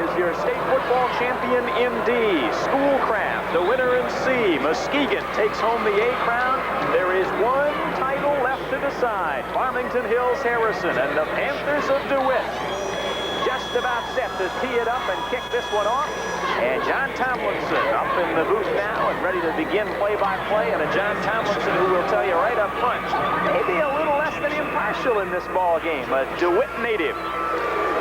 Here's your state football champion in D, Schoolcraft, the winner in C. Muskegon takes home the A crown. There is one title left to decide. Farmington Hills Harrison and the Panthers of DeWitt just about set to tee it up and kick this one off. And John Tomlinson up in the booth now and ready to begin play-by-play. And a John Tomlinson who will tell you right up front, maybe a little less than impartial in this ball game. A DeWitt native.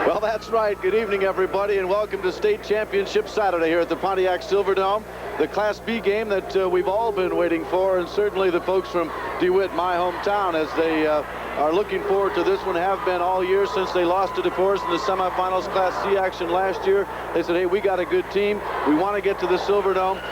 Well, that's right. Good evening, everybody, and welcome to State Championship Saturday here at the Pontiac Silverdome. The Class B game that we've all been waiting for, and certainly the folks from DeWitt, my hometown, as they are looking forward to this one, have been all year since they lost to DeForest in the semifinals Class C action last year. They said, hey, we got a good team. We want to get to the Silverdome.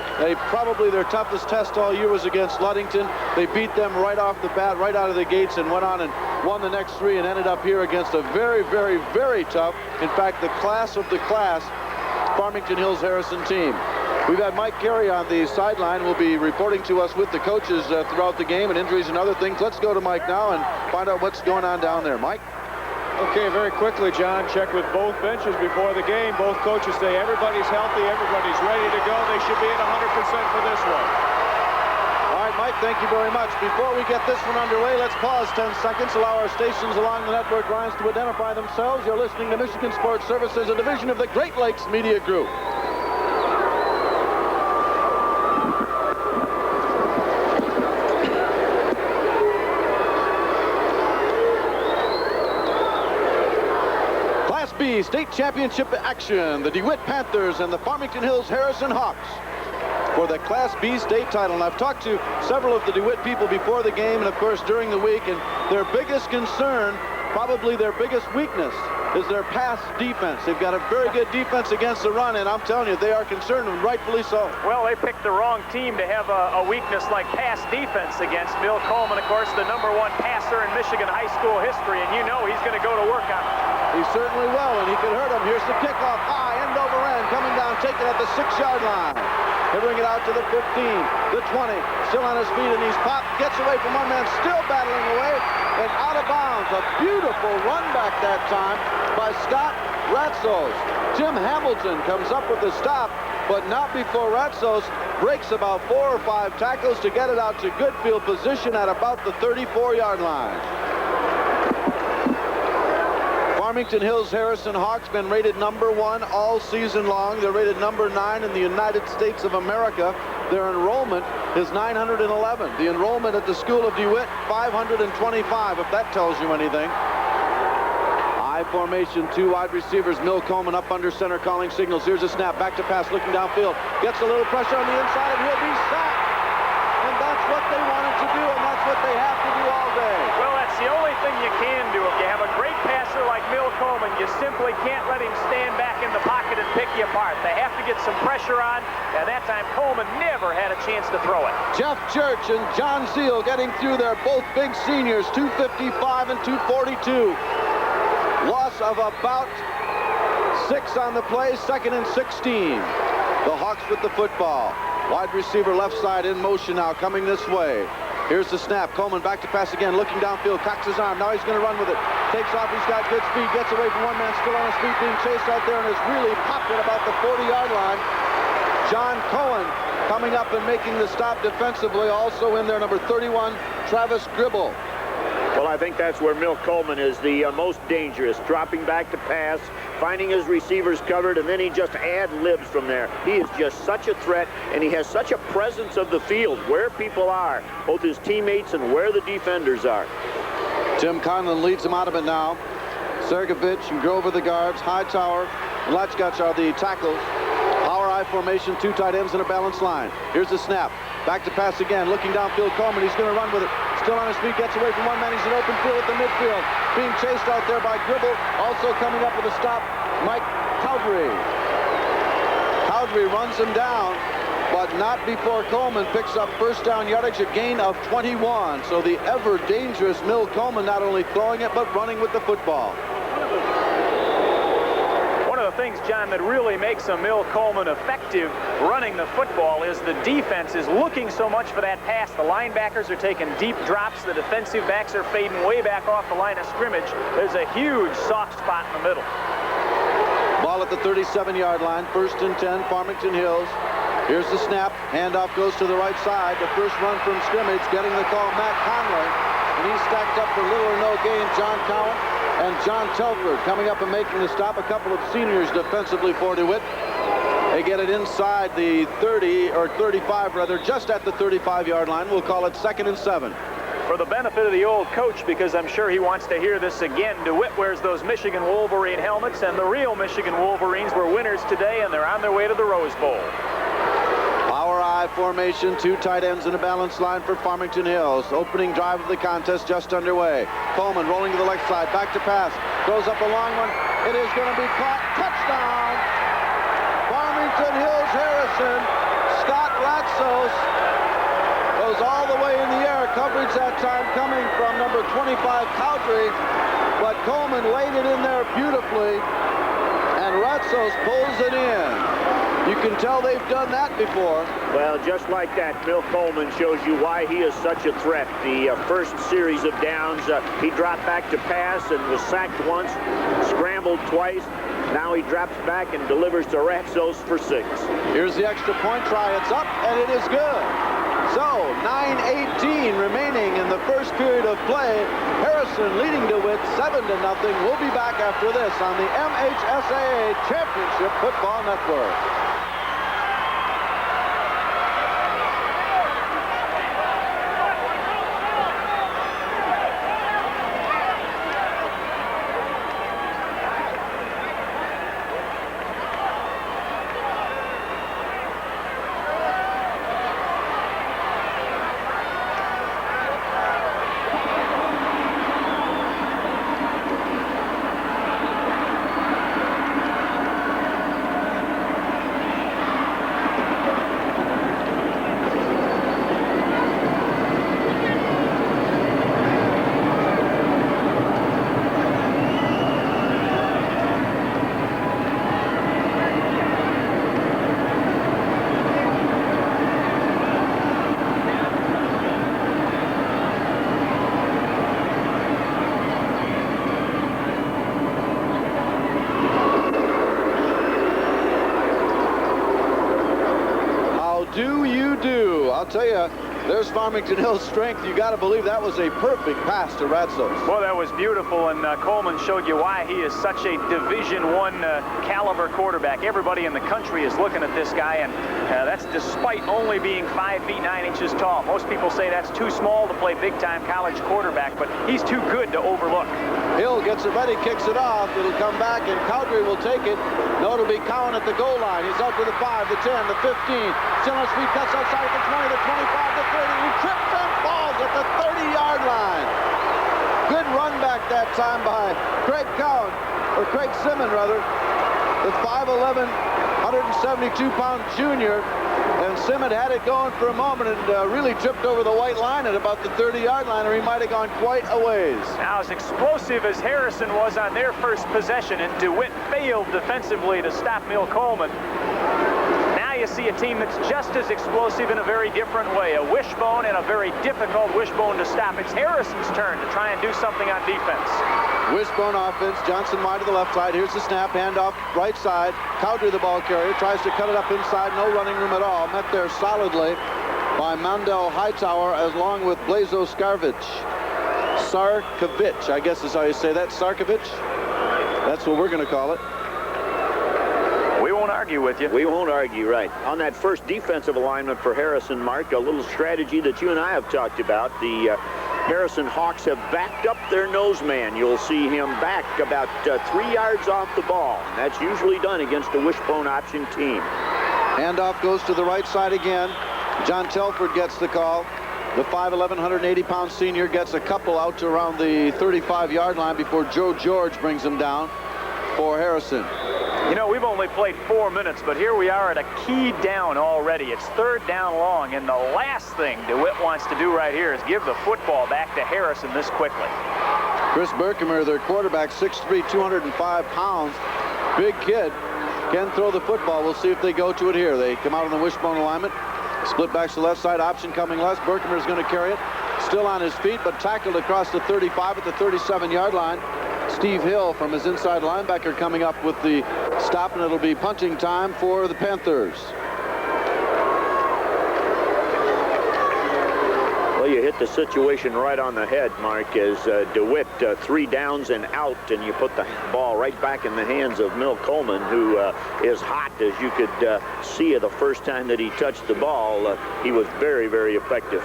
Probably their toughest test all year was against Ludington. They beat them right off the bat, right out of the gates, and went on and won the next three and ended up here against a very, very, very tough, in fact, the class of the class, Farmington Hills Harrison team. We've had Mike Carey on the sideline. Will be reporting to us with the coaches throughout the game and injuries and other things. Let's go to Mike now and find out what's going on down there. Mike? Okay, very quickly, John, check with both benches before the game. Both coaches say everybody's healthy, everybody's ready to go. They should be at 100% for this one. All right, Mike, thank you very much. Before we get this one underway, let's pause 10 seconds, allow our stations along the network lines to identify themselves. You're listening to Michigan Sports Services, a division of the Great Lakes Media Group. B State Championship action, the DeWitt Panthers and the Farmington Hills Harrison Hawks for the Class B state title. And I've talked to several of the DeWitt people before the game and, of course, during the week, and their biggest concern, probably their biggest weakness, is their pass defense. They've got a very good defense against the run, and I'm telling you, they are concerned, and rightfully so. Well, they picked the wrong team to have a weakness like pass defense against. Bill Coleman, of course, the #1 passer in Michigan high school history, and you know he's going to go to work on it. He certainly will, and he can hurt him. Here's the kickoff, high, end over end, coming down, taken at the 6-yard line. They bring it out to the 15, the 20, still on his feet, and he's popped, gets away from one man, still battling away, and out of bounds. A beautiful run back that time by Scott Ratzos. Jim Hamilton comes up with the stop, but not before Ratzos breaks about 4 or 5 tackles to get it out to good field position at about the 34-yard line. Farmington Hills Harrison Hawks been rated #1 all season long. They're rated #9 in the United States of America. Their enrollment is 911. The enrollment at the School of DeWitt, 525, if that tells you anything. I formation, 2 wide receivers. Mill Coleman up under center calling signals. Here's a snap, back to pass, looking downfield. Gets a little pressure on the inside, and he'll be sacked. And that's what they wanted to do, and that's what they have to do all day. Well, that's the only thing you can do. If you have a great passer like Mill Coleman, you simply can't let him stand back in the pocket and pick you apart. They have to get some pressure on, and that time Coleman never had a chance to throw it. Jeff Church and John Zeal getting through there, both big seniors, 255 and 242. Loss of about 6 on the play, 2nd and 16. The Hawks with the football. Wide receiver left side in motion now, coming this way. Here's the snap. Coleman back to pass again, looking downfield, cocks his arm. Now he's going to run with it. Takes off, he's got good speed, gets away from one man, still on his feet, being chased out there, and is really popped at about the 40-yard line. John Cohen coming up and making the stop defensively. Also in there, number 31, Travis Gribble. Well, I think that's where Mill Coleman is the most dangerous, dropping back to pass, finding his receivers covered, and then he just ad-libs from there. He is just such a threat, and he has such a presence of the field, where people are, both his teammates and where the defenders are. Tim Conlon leads him out of it now. Sergovich and Grover the guards, Hightower and Latchgutch are the tackles. Power I formation, 2 tight ends and a balanced line. Here's the snap. Back to pass again, looking downfield. Coleman, he's going to run with it. Still on his feet, gets away from one man. He's in open field at the midfield. Being chased out there by Gribble. Also coming up with a stop, Mike Cowdery. Cowdery runs him down, but not before Coleman picks up first down yardage, a gain of 21. So the ever dangerous Mill Coleman not only throwing it, but running with the football. One of the things, John, that really makes a Mill Coleman effective running the football is the defense is looking so much for that pass. The linebackers are taking deep drops. The defensive backs are fading way back off the line of scrimmage. There's a huge soft spot in the middle. Ball at the 37-yard line. 1st and 10, Farmington Hills. Here's the snap. Handoff goes to the right side. The first run from scrimmage, getting the call, Matt Conley. And he's stacked up for little or no gain. John Cowan and John Telford coming up and making the stop. A couple of seniors defensively for DeWitt. They get it inside the 30, or 35 rather, just at the 35-yard line. We'll call it 2nd and 7. For the benefit of the old coach, because I'm sure he wants to hear this again, DeWitt wears those Michigan Wolverine helmets, and the real Michigan Wolverines were winners today, and they're on their way to the Rose Bowl. Power I formation, 2 tight ends in a balanced line for Farmington Hills. Opening drive of the contest just underway. Coleman rolling to the left side, back to pass. Throws up a long one. It is going to be caught. Touchdown! Farmington Hills Harrison. Scott Ratsos goes all the way in the air. Coverage that time coming from number 25, Cowdrey. But Coleman laid it in there beautifully. And Ratsos pulls it in. You can tell they've done that before. Well, just like that, Milt Coleman shows you why he is such a threat. The first series of downs, he dropped back to pass and was sacked once, scrambled twice. Now he drops back and delivers to Ratsos for 6. Here's the extra point try. It's up, and it is good. So, 9:18 remaining in the first period of play. Harrison leading DeWitt 7-0. We'll be back after this on the MHSAA Championship Football Network. I'll tell you, there's Farmington Hills' strength. You got to believe that was a perfect pass to Ratsos. Well, that was beautiful, and Coleman showed you why he is such a Division I caliber quarterback. Everybody in the country is looking at this guy, and that's despite only being 5 feet 9 inches tall. Most people say that's too small to play big-time college quarterback, but he's too good to overlook. Hill gets it ready, kicks it off. It'll come back, and Cowdrey will take it. No, it'll be Cowan at the goal line. He's out to the 5, the 10, the 15. Still on speed, cuts outside at the 20, the 25, the 30. He trips and falls at the 30-yard line. Good run back that time by Craig Cowan, or Craig Simmons, rather. The 5'11", 172-pound junior. And Simmons had it going for a moment and really tripped over the white line at about the 30-yard line, or he might have gone quite a ways. Now, as explosive as Harrison was on their first possession, and DeWitt failed defensively to stop Milt Coleman, now you see a team that's just as explosive in a very different way. A wishbone, and a very difficult wishbone to stop. It's Harrison's turn to try and do something on defense. Wishbone offense. Johnson wide to the left side. Here's the snap. Handoff right side. Cowdrey, the ball carrier, tries to cut it up inside. No running room at all. Met there solidly by Mandel Hightower along with Blazo Sarkovich, I guess is how you say that. Sarkovich? That's what we're going to call it. We won't argue with you. We won't argue, right. On that first defensive alignment for Harrison, Mark, a little strategy that you and I have talked about. The Harrison Hawks have backed up their nose man. You'll see him back about 3 yards off the ball. And that's usually done against a wishbone option team. Handoff goes to the right side again. John Telford gets the call. The 5'11", 180-pound senior gets a couple out to around the 35-yard line before Joe George brings him down for Harrison. You know, we've only played 4 minutes, but here we are at a key down already. It's 3rd down long, and the last thing DeWitt wants to do right here is give the football back to Harrison this quickly. Chris Berkemer, their quarterback, 6'3", 205 pounds. Big kid. Can throw the football. We'll see if they go to it here. They come out on the wishbone alignment. Split backs to the left side. Option coming left. Berkemer is going to carry it. Still on his feet, but tackled across the 35 at the 37-yard line. Steve Hill from his inside linebacker coming up with the stop, and it'll be punting time for the Panthers. Well, you hit the situation right on the head, Mark, as DeWitt 3 downs and out, and you put the ball right back in the hands of Mill Coleman, who is hot, as you could see the first time that he touched the ball. He was very, very effective.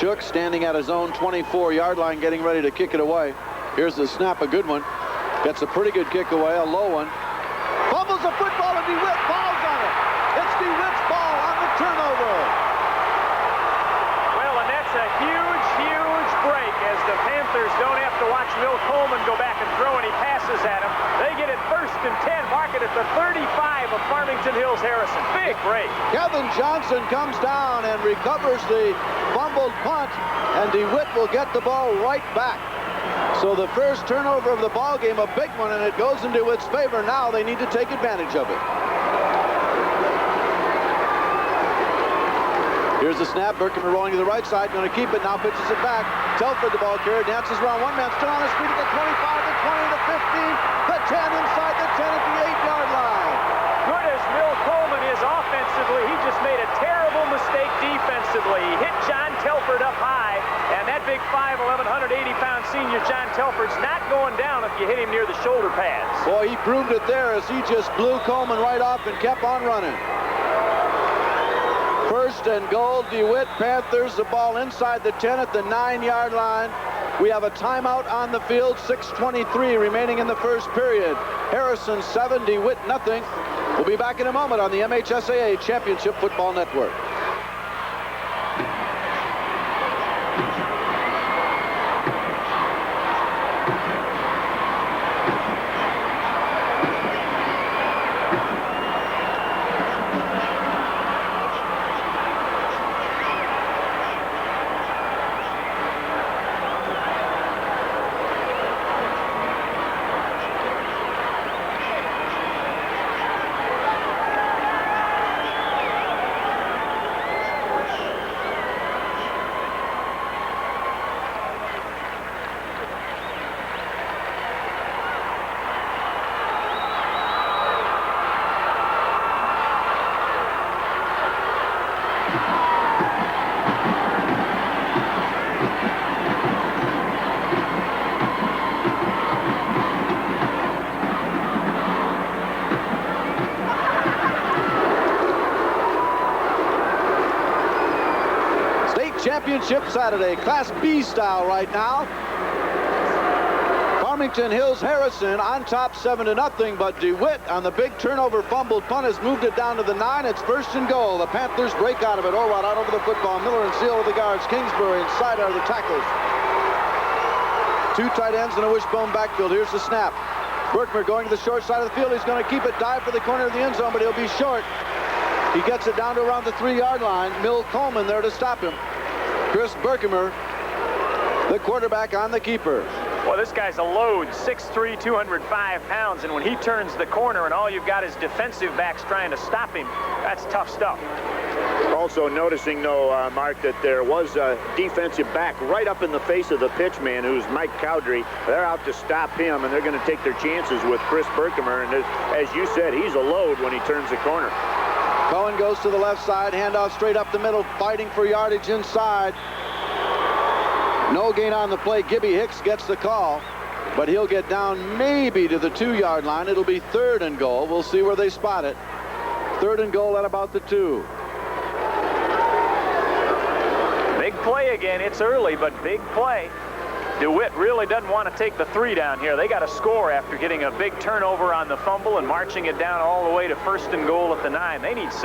Shook standing at his own 24-yard line, getting ready to kick it away. Here's the snap, a good one. Gets a pretty good kick away, a low one. Fumbles the football, and DeWitt falls on it. It's DeWitt's ball on the turnover. Well, and that's a huge, huge break, as the Panthers don't have to watch Mill Coleman go back and throw any passes at him. They get it 1st and 10, mark it at the 35 of Farmington Hills Harrison. Big break. Kevin Johnson comes down and recovers the fumbled punt, and DeWitt will get the ball right back. So the first turnover of the ball game, a big one, and it goes in DeWitt's favor. Now they need to take advantage of it. Here's the snap. Berkman rolling to the right side, going to keep it. Now pitches it back. Telford, the ball carrier, dances around one man, still on his feet at the 25, the 20, the 15, the 10, inside the 10 at the 8-yard line. Good as Mill Coleman is offensively, he just made a terrible mistake defensively. He hit John Telford up high, and that big 5'11", 180-pound senior John Telford's not going down if you hit him near the shoulder pads. Boy, he proved it there as he just blew Coleman right off and kept on running. 1st and goal, DeWitt Panthers, the ball inside the 10 at the 9-yard line. We have a timeout on the field, 6:23 remaining in the first period. Harrison 7, DeWitt nothing. We'll be back in a moment on the MHSAA Championship Football Network. Championship Saturday, Class B style right now. Farmington Hills Harrison on top 7-0, but DeWitt on the big turnover fumbled punt has moved it down to the 9. It's 1st and goal. The Panthers break out of it. Orwat out over the football. Miller and Seal with the guards. Kingsbury inside are the tackles. 2 tight ends and a wishbone backfield. Here's the snap. Berkmer going to the short side of the field. He's going to keep it, dive for the corner of the end zone, but he'll be short. He gets it down to around the 3-yard line. Mill Coleman there to stop him. Chris Berkmer, the quarterback on the keeper. Well, this guy's a load, 6'3", 205 pounds, and when he turns the corner and all you've got is defensive backs trying to stop him, that's tough stuff. Also noticing, though, Mark, that there was a defensive back right up in the face of the pitch man, who's Mike Cowdery. They're out to stop him, and they're going to take their chances with Chris Berkmer. And as you said, he's a load when he turns the corner. Cohen goes to the left side, handoff straight up the middle, fighting for yardage inside. No gain on the play. Gibby Hicks gets the call, but he'll get down maybe to the 2-yard line. It'll be 3rd and goal. We'll see where they spot it. 3rd and goal at about the 2. Big play again. It's early, but big play. DeWitt really doesn't want to take the 3 down here. They got to score after getting a big turnover on the fumble and marching it down all the way to 1st and goal at the 9. They need 6.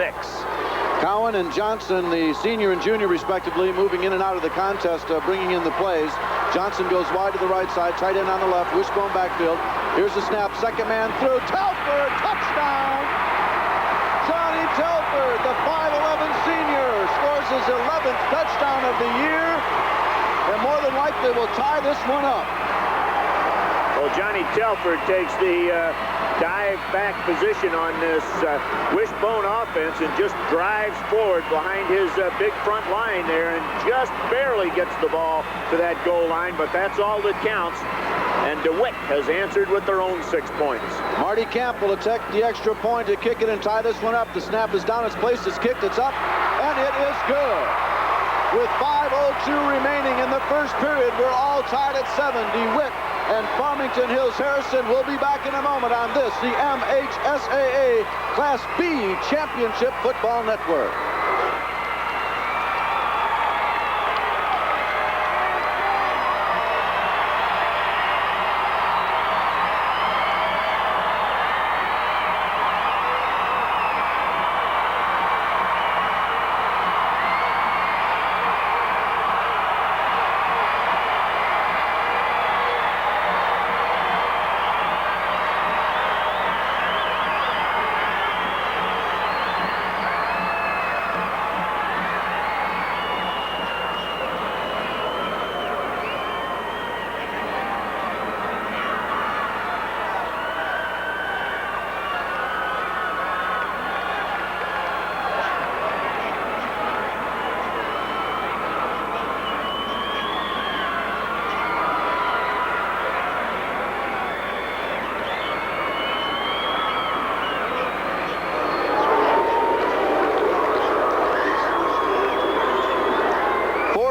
Cowan and Johnson, the senior and junior respectively, moving in and out of the contest, bringing in the plays. Johnson goes wide to the right side, tight end on the left, wishbone backfield. Here's the snap, second man through, Telford, touchdown! Johnny Telford, the 5'11 senior, scores his 11th touchdown of the year, and more than likely will tie this one up. Well, Johnny Telford takes the dive back position on this wishbone offense and just drives forward behind his big front line there and just barely gets the ball to that goal line, but that's all that counts. and DeWitt has answered with their own 6 points. Marty Camp will attack the extra point to kick it and tie this one up. The snap is down, it's placed, it's kicked, it's up, and it is good. With 5:02 remaining in the first period, we're all tied at 7. DeWitt and Farmington Hills Harrison will be back in a moment on this, the MHSAA Class B Championship Football Network.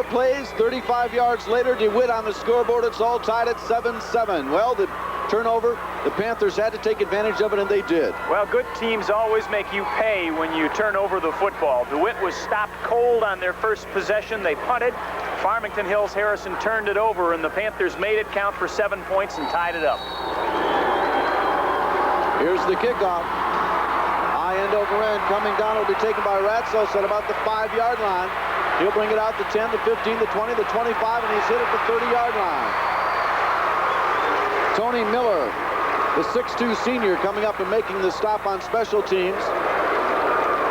Plays 35 yards later, DeWitt on the scoreboard. It's all tied at 7-7. Well, the turnover, the Panthers had to take advantage of it, and they did. Well, good teams always make you pay when you turn over the football. DeWitt was stopped cold on their first possession. They punted. Farmington Hills Harrison turned it over, and the Panthers made it count for 7 points and tied it up. Here's the kickoff. High end over end coming down. It'll be taken by Ratzos at about the 5-yard line. He'll bring it out to 10, the 15, the 20, the 25, and he's hit at the 30-yard line. Tony Miller, the 6'2 senior, coming up and making the stop on special teams.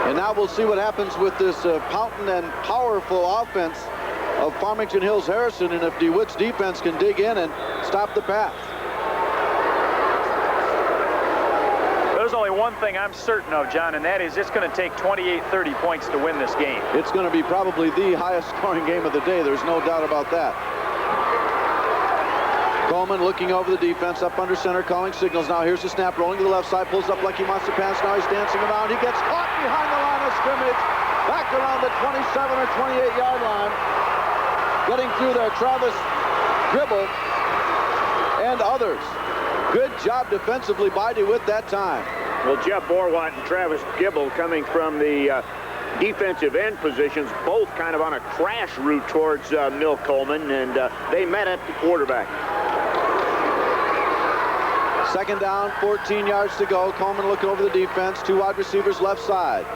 And now we'll see what happens with this potent and powerful offense of Farmington Hills Harrison, and if DeWitt's defense can dig in and stop the pass. There's only one thing I'm certain of, John, and that is it's going to take 28-30 points to win this game. It's going to be probably the highest scoring game of the day. There's no doubt about that. Coleman looking over the defense, up under center, calling signals. Now here's the snap, rolling to the left side, pulls up like he wants to pass. Now he's dancing around. He gets caught behind the line of scrimmage, back around the 27 or 28-yard line. Getting through there, Travis Gribble and others. Good job defensively by DeWitt that time. Well, Jeff Borwatt and Travis Gibble coming from the defensive end positions, both kind of on a crash route towards Mill Coleman, and they met at the quarterback. Second down, 14 yards to go. Coleman looking over the defense. 2 wide receivers left side.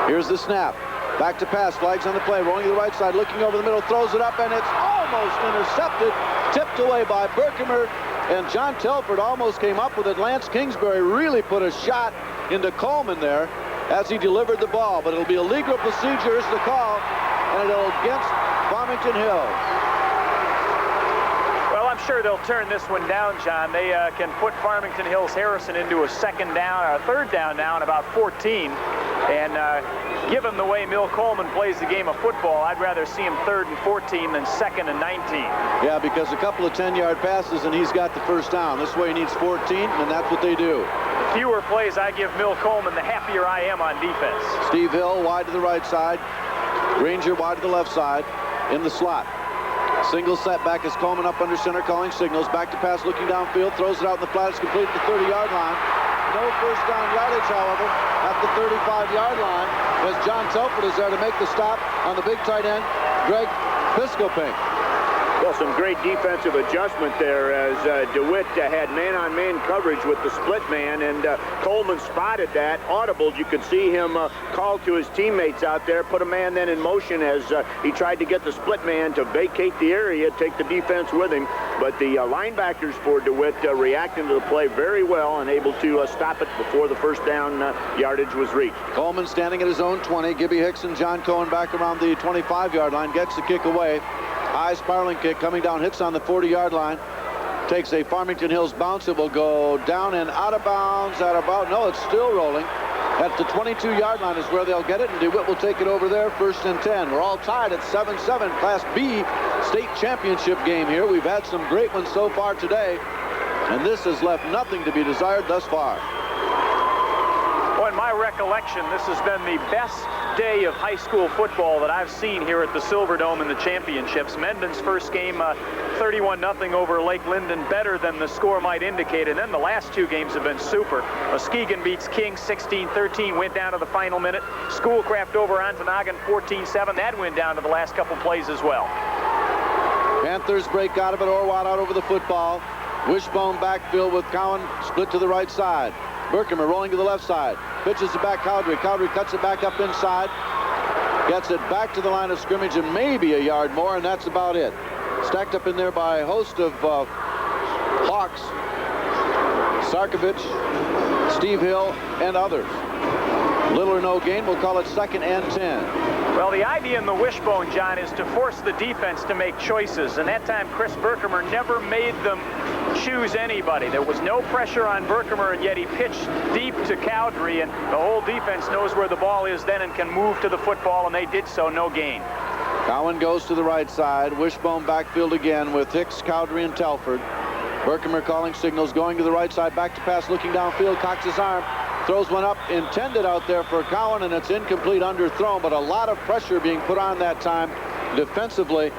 Here's the snap. Back to pass. Flags on the play. Rolling to the right side. Looking over the middle. Throws it up, and it's almost intercepted. Tipped away by Berkemer. And John Telford almost came up with it. Lance Kingsbury really put a shot into Coleman there as he delivered the ball. But it'll be a legal procedure is the call, and it'll against Farmington Hills. Well, I'm sure they'll turn this one down, John. They can put Farmington Hills Harrison into a second down, or a third down now in about 14. And given the way Mill Coleman plays the game of football, I'd rather see him 3rd and 14 than 2nd and 19. Yeah, because a couple of 10-yard passes and he's got the first down. This way he needs 14, and that's what they do. The fewer plays I give Mill Coleman, the happier I am on defense. Steve Hill wide to the right side. Ranger wide to the left side in the slot. Single setback as Coleman up under center calling signals. Back to pass looking downfield. Throws it out in the flat. It's complete at the 30-yard line. No first down yardage, however, at the 35-yard line as John Telford is there to make the stop on the big tight end, Greg Piscopink. Well, some great defensive adjustment there as DeWitt had man-on-man coverage with the split man, and Coleman spotted that. Audible, you could see him call to his teammates out there, put a man then in motion as he tried to get the split man to vacate the area, take the defense with him. But the linebackers for DeWitt reacting to the play very well and able to stop it before the first down yardage was reached. Coleman standing at his own 20. Gibby Hicks and John Cohen back around the 25-yard line. Gets the kick away. High spiraling kick coming down, hits on the 40-yard line. Takes a Farmington Hills bounce. It will go down and out of bounds at about, no, it's still rolling. At the 22-yard line is where they'll get it, and DeWitt will take it over there, 1st and 10. We're all tied at 7-7, Class B state championship game here. We've had some great ones so far today, and this has left nothing to be desired thus far. Well, in my recollection, this has been the best day of high school football that I've seen here at the Silverdome in the championships. Menden's first game, 31-0 over Lake Linden, better than the score might indicate. And then the last two games have been super. Muskegon beats King 16-13, went down to the final minute. Schoolcraft over Ontonagon 14-7. That went down to the last couple plays as well. Panthers break out of it. Orwatt out over the football. Wishbone backfield with Cowan split to the right side. Berkemer rolling to the left side. Pitches it back Cowdery. Cowdery cuts it back up inside. Gets it back to the line of scrimmage and maybe a yard more, and that's about it. Stacked up in there by a host of Hawks. Sarkovich, Steve Hill, and others. Little or no gain. We'll call it 2nd and 10. Well, the idea in the wishbone, John, is to force the defense to make choices. And that time, Chris Berkemer never made them choose anybody. There was no pressure on Berkemer, and yet he pitched deep to Cowdery, and the whole defense knows where the ball is then and can move to the football, and they did so, no gain. Cowan goes to the right side. Wishbone backfield again with Hicks, Cowdery, and Telford. Berkemer calling signals, going to the right side, back to pass, looking downfield, cocks his arm. Throws one up, intended out there for Cowan, and it's incomplete, underthrown, but a lot of pressure being put on that time defensively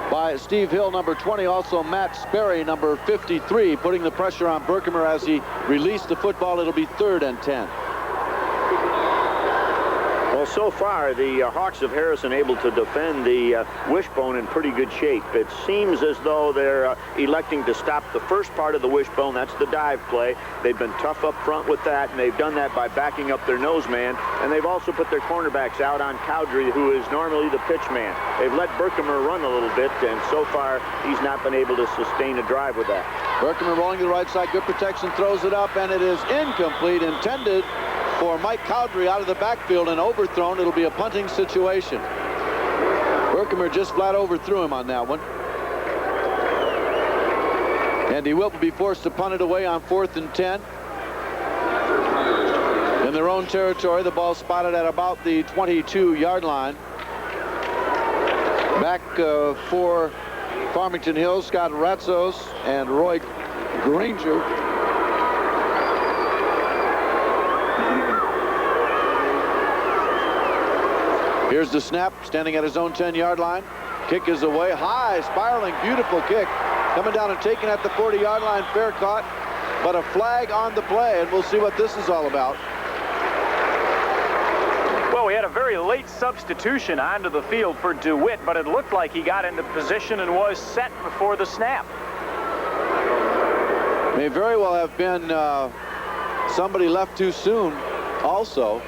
by Steve Hill, number 20, also Matt Sperry, number 53, putting the pressure on Berkemer as he released the football. It'll be 3rd and 10. Well, so far, the Hawks of Harrison able to defend the wishbone in pretty good shape. It seems as though they're electing to stop the first part of the wishbone. That's the dive play. They've been tough up front with that, and they've done that by backing up their nose man. And they've also put their cornerbacks out on Cowdery, who is normally the pitch man. They've let Berkemer run a little bit, and so far, he's not been able to sustain a drive with that. Berkemer rolling to the right side, good protection, throws it up, and it is incomplete, intended for Mike Cowdery out of the backfield and overthrown. It'll be a punting situation. Berkemer just flat overthrew him on that one. And DeWitt will be forced to punt it away on 4th and 10. In their own territory, the ball spotted at about the 22-yard line. Back for Farmington Hills, Scott Ratzos and Roy Granger. Here's the snap, standing at his own 10-yard line. Kick is away, high, spiraling, beautiful kick. Coming down and taken at the 40-yard line, fair caught, but a flag on the play, and we'll see what this is all about. Well, we had a very late substitution onto the field for DeWitt, but it looked like he got into position and was set before the snap. May very well have been somebody left too soon also.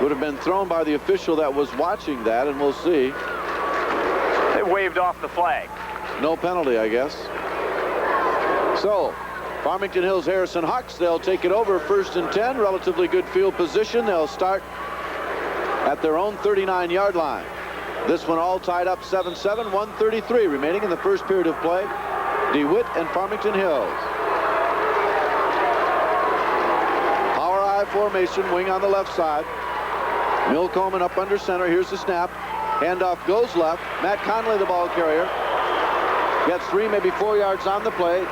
Would have been thrown by the official that was watching that, and we'll see. They waved off the flag. No penalty, I guess. So, Farmington Hills Harrison Hawks, they'll take it over 1st and 10. Relatively good field position. They'll start at their own 39-yard line. This one all tied up 7-7, 1:33 remaining in the first period of play. DeWitt and Farmington Hills. Power I formation, wing on the left side. Mill Coleman up under center. Here's the snap. Handoff goes left. Matt Conley, the ball carrier, gets 3, maybe 4 yards on the play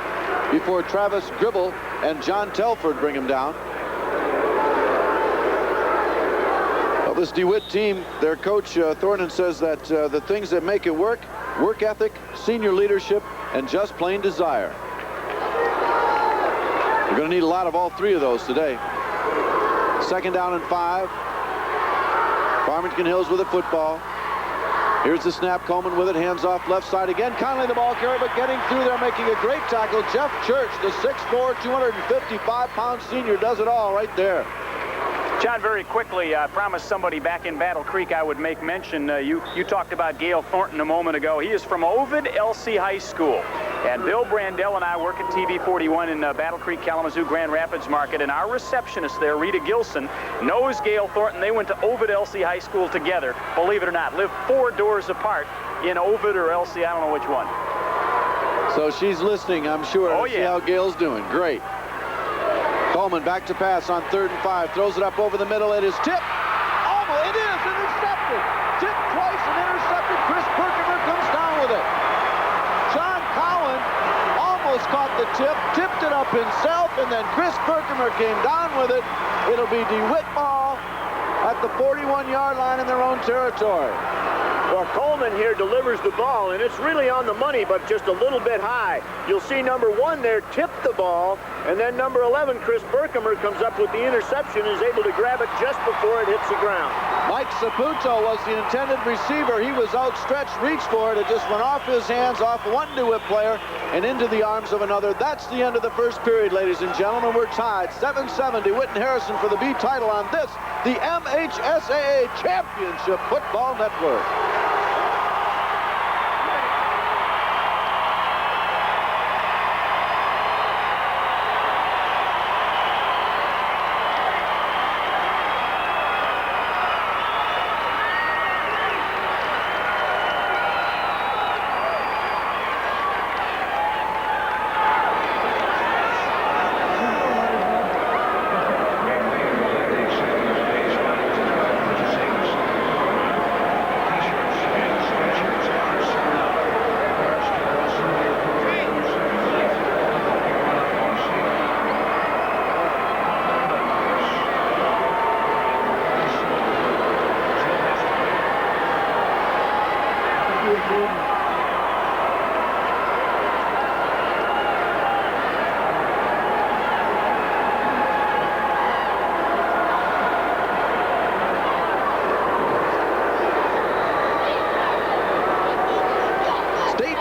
before Travis Gribble and John Telford bring him down. Well, this DeWitt team, their coach Thornton says that the things that make it work ethic, senior leadership, and just plain desire. We're going to need a lot of all 3 of those today. 2nd down and 5. Farmington Hills with the football. Here's the snap. Coleman with it. Hands off left side again. Conley the ball carrier, but getting through there, making a great tackle. Jeff Church, the 6'4", 255-pound senior, does it all right there. John, very quickly, I promised somebody back in Battle Creek I would make mention. You talked about Gail Thornton a moment ago. He is from Ovid LC High School. And Bill Brandell and I work at TV 41 in Battle Creek, Kalamazoo, Grand Rapids Market. And our receptionist there, Rita Gilson, knows Gail Thornton. They went to Ovid LC High School together, believe it or not. Live 4 doors apart in Ovid or LC, I don't know which one. So she's listening, I'm sure, to see how Gail's doing. Great. Coleman back to pass on 3rd and 5. Throws it up over the middle. It is tipped. Almost, it is intercepted. Tipped twice and intercepted. Chris Berkemer comes down with with it. John Cowan almost caught the tip, tipped it up himself, and then Chris Berkemer came down with it. It'll be DeWitt ball at the 41-yard line in their own territory. Well, Coleman here delivers the ball, and it's really on the money, but just a little bit high. You'll see number 1 there tip the ball, and then number 11, Chris Berkemer, comes up with the interception and is able to grab it just before it hits the ground. Mike Saputo was the intended receiver. He was outstretched, reached for it. It just went off his hands, off one DeWitt player, and into the arms of another. That's the end of the first period, ladies and gentlemen. We're tied 7-7. DeWitt and Harrison for the B title on this, the MHSAA Championship Football Network.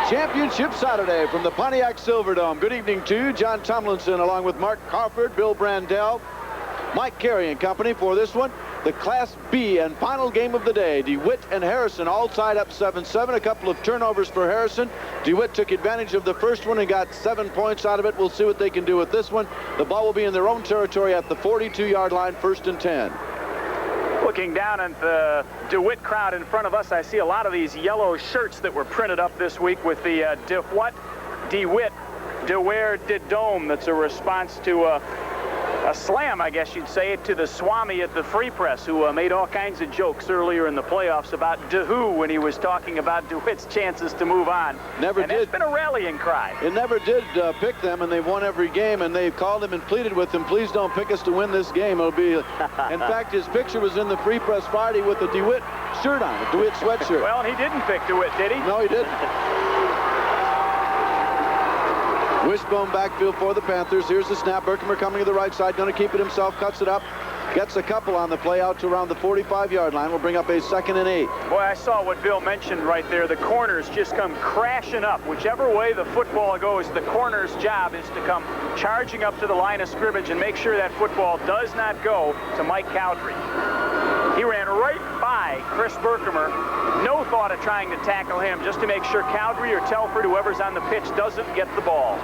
Championship Saturday from the Pontiac Silverdome. Good evening to John Tomlinson along with Mark Crawford, Bill Brandell, Mike Carey and company for this one. The Class B and final game of the day. DeWitt and Harrison all tied up 7-7. A couple of turnovers for Harrison. DeWitt took advantage of the first one and got 7 points out of it. We'll see what they can do with this one. The ball will be in their own territory at the 42-yard line, 1st and 10. Looking down at the DeWitt crowd in front of us, I see a lot of these yellow shirts that were printed up this week with the DeWitt, Deware de Dome. That's a response to a slam, I guess you'd say, to the Swami at the Free Press, who made all kinds of jokes earlier in the playoffs about DeWho when he was talking about DeWitt's chances to move on. And it's been a rallying cry. It never did pick them, and they've won every game, and they've called him and pleaded with him, please don't pick us to win this game. It'll be, in fact, his picture was in the Free Press Friday with a DeWitt shirt on, a DeWitt sweatshirt. Well, and he didn't pick DeWitt, did he? No, he didn't. Wishbone backfield for the Panthers. Here's the snap. Berkemer coming to the right side. Going to keep it himself. Cuts it up. Gets a couple on the play out to around the 45-yard line. We'll bring up a 2nd and 8. Boy, I saw what Bill mentioned right there. The corners just come crashing up. Whichever way the football goes, the corner's job is to come charging up to the line of scrimmage and make sure that football does not go to Mike Cowdery. He ran right by Chris Berkemer. No thought of trying to tackle him, just to make sure Cowdery or Telford, whoever's on the pitch, doesn't get the ball.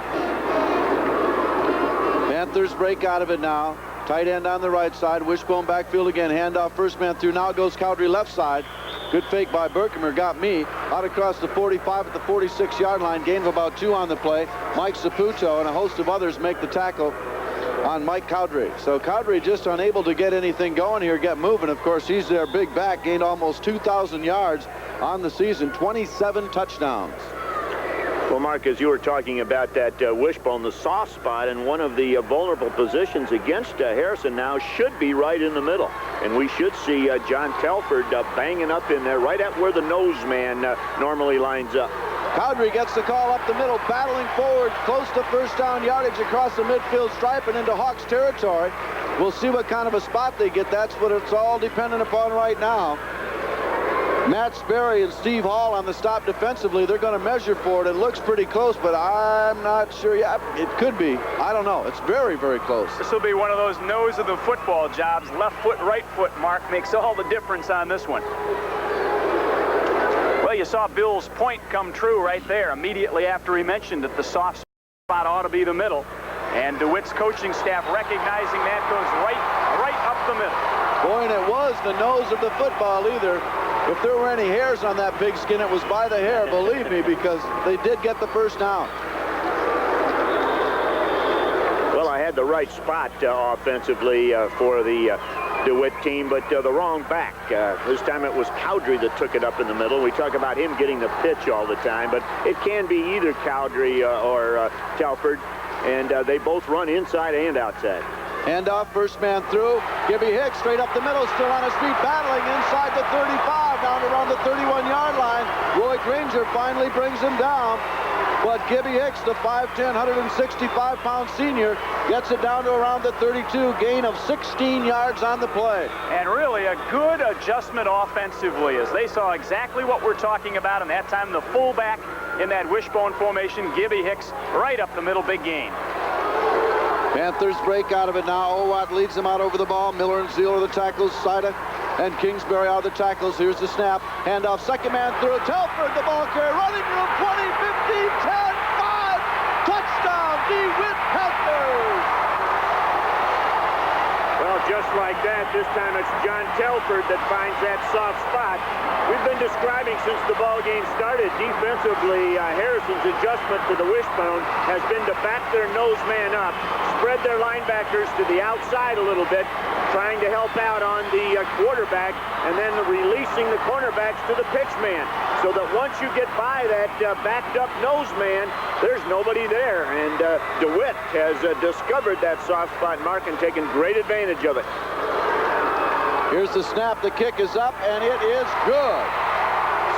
Panthers break out of it now. Tight end on the right side. Wishbone backfield again. Handoff, first man through. Now goes Cowdery left side. Good fake by Berkemer. Got me. Out across the 45 at the 46-yard line. Gain of about 2 on the play. Mike Saputo and a host of others make the tackle on Mike Cowdery. So Cowdery just unable to get anything going here, get moving. Of course, he's their big back, gained almost 2,000 yards on the season, 27 touchdowns. Well, Mark, as you were talking about that wishbone, the soft spot and one of the vulnerable positions against Harrison now should be right in the middle. And we should see John Telford banging up in there right at where the nose man normally lines up. Cowdery gets the call up the middle, battling forward, close to first down yardage across the midfield stripe and into Hawks territory. We'll see what kind of a spot they get. That's what it's all dependent upon right now. Matt Sperry and Steve Hall on the stop defensively. They're going to measure for it. It looks pretty close, but I'm not sure yet. It could be. I don't know. It's very, very close. This will be one of those nose of the football jobs. Left foot, right foot, Mark, makes all the difference on this one. Well, you saw Bill's point come true right there immediately after he mentioned that the soft spot ought to be the middle. And DeWitt's coaching staff recognizing that goes right up the middle. Boy, and it was the nose of the football either. If there were any hairs on that pigskin, it was by the hair, believe me, because they did get the first down. Well, I had the right spot offensively for the DeWitt team, but the wrong back. This time it was Cowdrey that took it up in the middle. We talk about him getting the pitch all the time, but it can be either Cowdrey or Telford, and they both run inside and outside. Hand off, first man through. Gibby Hicks straight up the middle, still on his feet, battling inside the 35, down around the 31-yard line. Roy Granger finally brings him down. But Gibby Hicks, the 5'10", 165-pound senior, gets it down to around the 32, gain of 16 yards on the play. And really a good adjustment offensively, as they saw exactly what we're talking about, and that time the fullback in that wishbone formation, Gibby Hicks, right up the middle, big gain. Panthers break out of it now. Owat leads them out over the ball. Miller and Zeal are the tackles. Sida and Kingsbury are the tackles. Here's the snap. Handoff, second man through. Telford, the ball carrier, running room, 20, 15, 10, 5. Touchdown, DeWitt Panthers. Well, just like that, this time it's John Telford that finds that soft spot. We've been describing since the ball game started, defensively, Harrison's adjustment to the wishbone has been to back their nose man up, spread their linebackers to the outside a little bit, trying to help out on the quarterback, and then releasing the cornerbacks to the pitch man, so that once you get by that backed up nose man, there's nobody there. And DeWitt has discovered that soft spot mark and taken great advantage of it. Here's the snap. The kick is up, and it is good.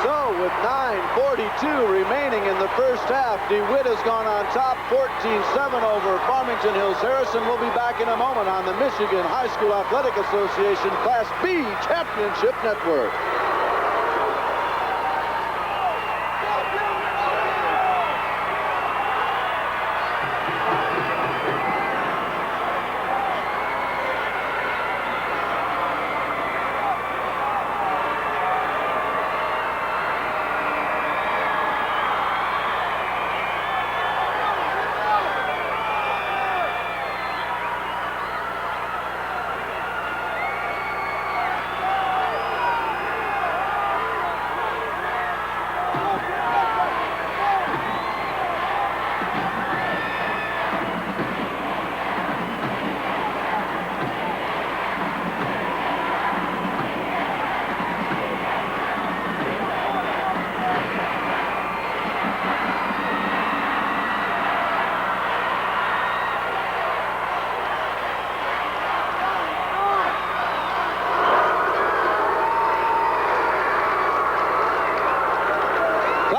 So with 9:42 remaining in the first half, DeWitt has gone on top, 14-7 over Farmington Hills Harrison. We'll be back in a moment on the Michigan High School Athletic Association Class B Championship Network.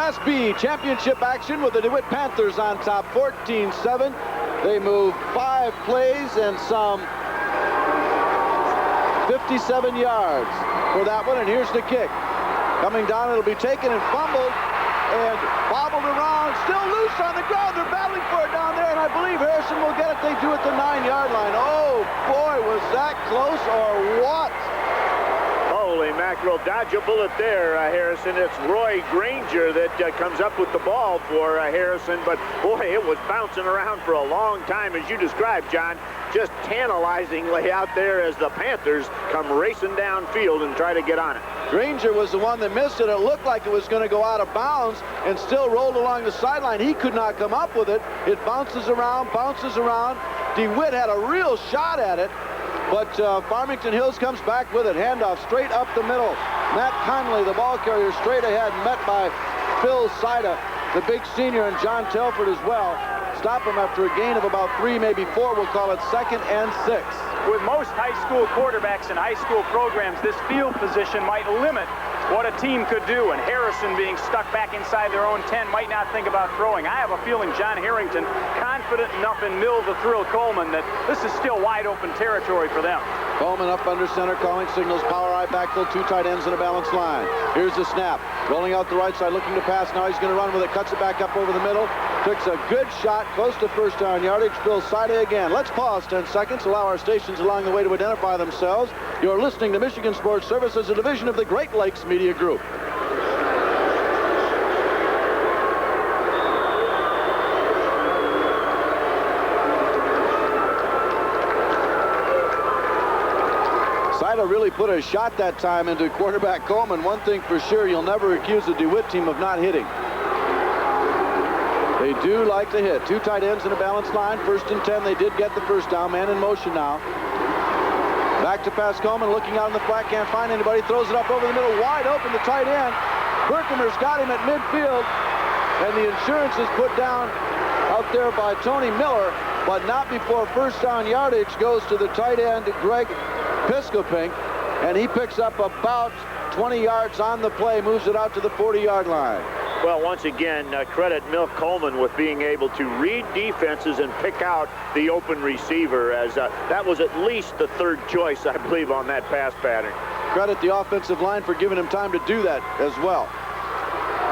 Class B championship action with the DeWitt Panthers on top, 14-7. They move 5 plays and some 57 yards for that one. And here's the kick. Coming down, it'll be taken and fumbled and bobbled around. Still loose on the ground. They're battling for it down there, and I believe Harrison will get it. They do it the 9-yard line. Oh, boy, was that close or what? Holy mackerel, dodge a bullet there, Harrison. It's Roy Granger that comes up with the ball for Harrison, but boy, it was bouncing around for a long time, as you described, John. Just tantalizingly out there as the Panthers come racing downfield and try to get on it. Granger was the one that missed it. It looked like it was going to go out of bounds and still rolled along the sideline. He could not come up with it. It bounces around, bounces around. DeWitt had a real shot at it, but Farmington Hills comes back with it. Handoff straight up the middle. Matt Conley, the ball carrier, straight ahead, met by Phil Sida, the big senior, and John Telford as well. Stop him after a gain of about 3, maybe 4. We'll call it 2nd and 6. With most high school quarterbacks in high school programs, this field position might limit what a team could do, and Harrison being stuck back inside their own 10 might not think about throwing. I have a feeling John Harrington confident enough in Mill to thrill Coleman that this is still wide open territory for them. Coleman up under center, calling signals, power I backfield, 2 tight ends and a balanced line. Here's the snap, rolling out the right side, looking to pass. Now he's going to run with it, cuts it back up over the middle, takes a good shot, close to first down yardage. Bill Sida again. Let's pause 10 seconds, allow our stations along the way to identify themselves. You're listening to Michigan Sports Service, a division of the Great Lakes Media Group. Sida really put a shot that time into quarterback Coleman. One thing for sure, you'll never accuse the DeWitt team of not hitting. They do like to hit. 2 tight ends and a balanced line. 1st and 10. They did get the first down. Man in motion now. Back to pass Coleman, looking out in the flat, can't find anybody, throws it up over the middle, wide open, the tight end. Berkemer's got him at midfield, and the insurance is put down out there by Tony Miller, but not before first down yardage goes to the tight end, Greg Piscopink, and he picks up about 20 yards on the play, moves it out to the 40-yard line. Well, once again, credit Milt Coleman with being able to read defenses and pick out the open receiver, as that was at least the third choice, I believe, on that pass pattern. Credit the offensive line for giving him time to do that as well.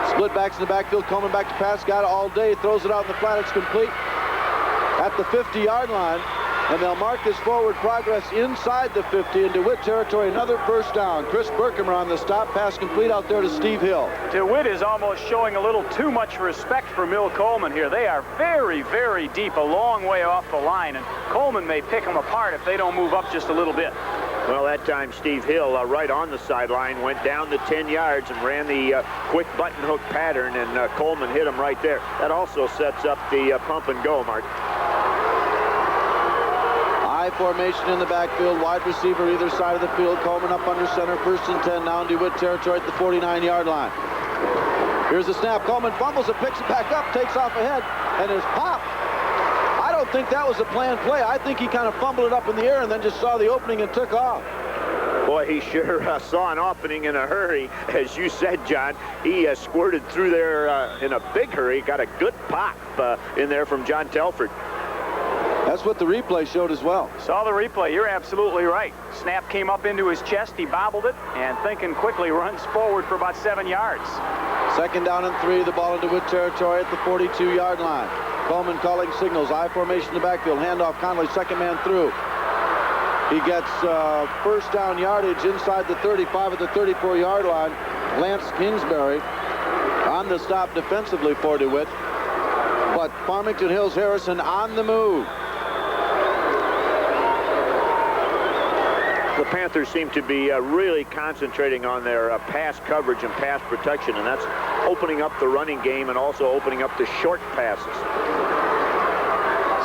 Split backs in the backfield, Coleman back to pass, got it all day, throws it out in the flat, it's complete at the 50-yard line. And they'll mark this forward progress inside the 50 in DeWitt territory. Another first down. Chris Berkemer on the stop. Pass complete out there to Steve Hill. DeWitt is almost showing a little too much respect for Milt Coleman here. They are very, very deep, a long way off the line. And Coleman may pick them apart if they don't move up just a little bit. Well, that time Steve Hill, right on the sideline, went down the 10 yards and ran the quick button hook pattern, and Coleman hit him right there. That also sets up the pump and go, Mark. Formation in the backfield, wide receiver either side of the field. Coleman up under center, 1st and 10 now in DeWitt territory at the 49-yard line. Here's the snap. Coleman fumbles it, picks it back up, takes off ahead, and is popped. I don't think that was a planned play. I think he kind of fumbled it up in the air and then just saw the opening and took off. Boy, he sure saw an opening in a hurry. As you said, John, he squirted through there in a big hurry. Got a good pop in there from John Telford. That's what the replay showed as well. Saw the replay. You're absolutely right. Snap came up into his chest. He bobbled it, and thinking quickly, runs forward for about 7 yards. 2nd down and 3. The ball in DeWitt territory at the 42-yard line. Coleman calling signals. I formation in the backfield. Handoff. Conley, second man through. He gets first down yardage inside the 35 at the 34-yard line. Lance Kingsbury on the stop defensively for DeWitt. But Farmington Hills Harrison on the move. The Panthers seem to be really concentrating on their pass coverage and pass protection, and that's opening up the running game and also opening up the short passes.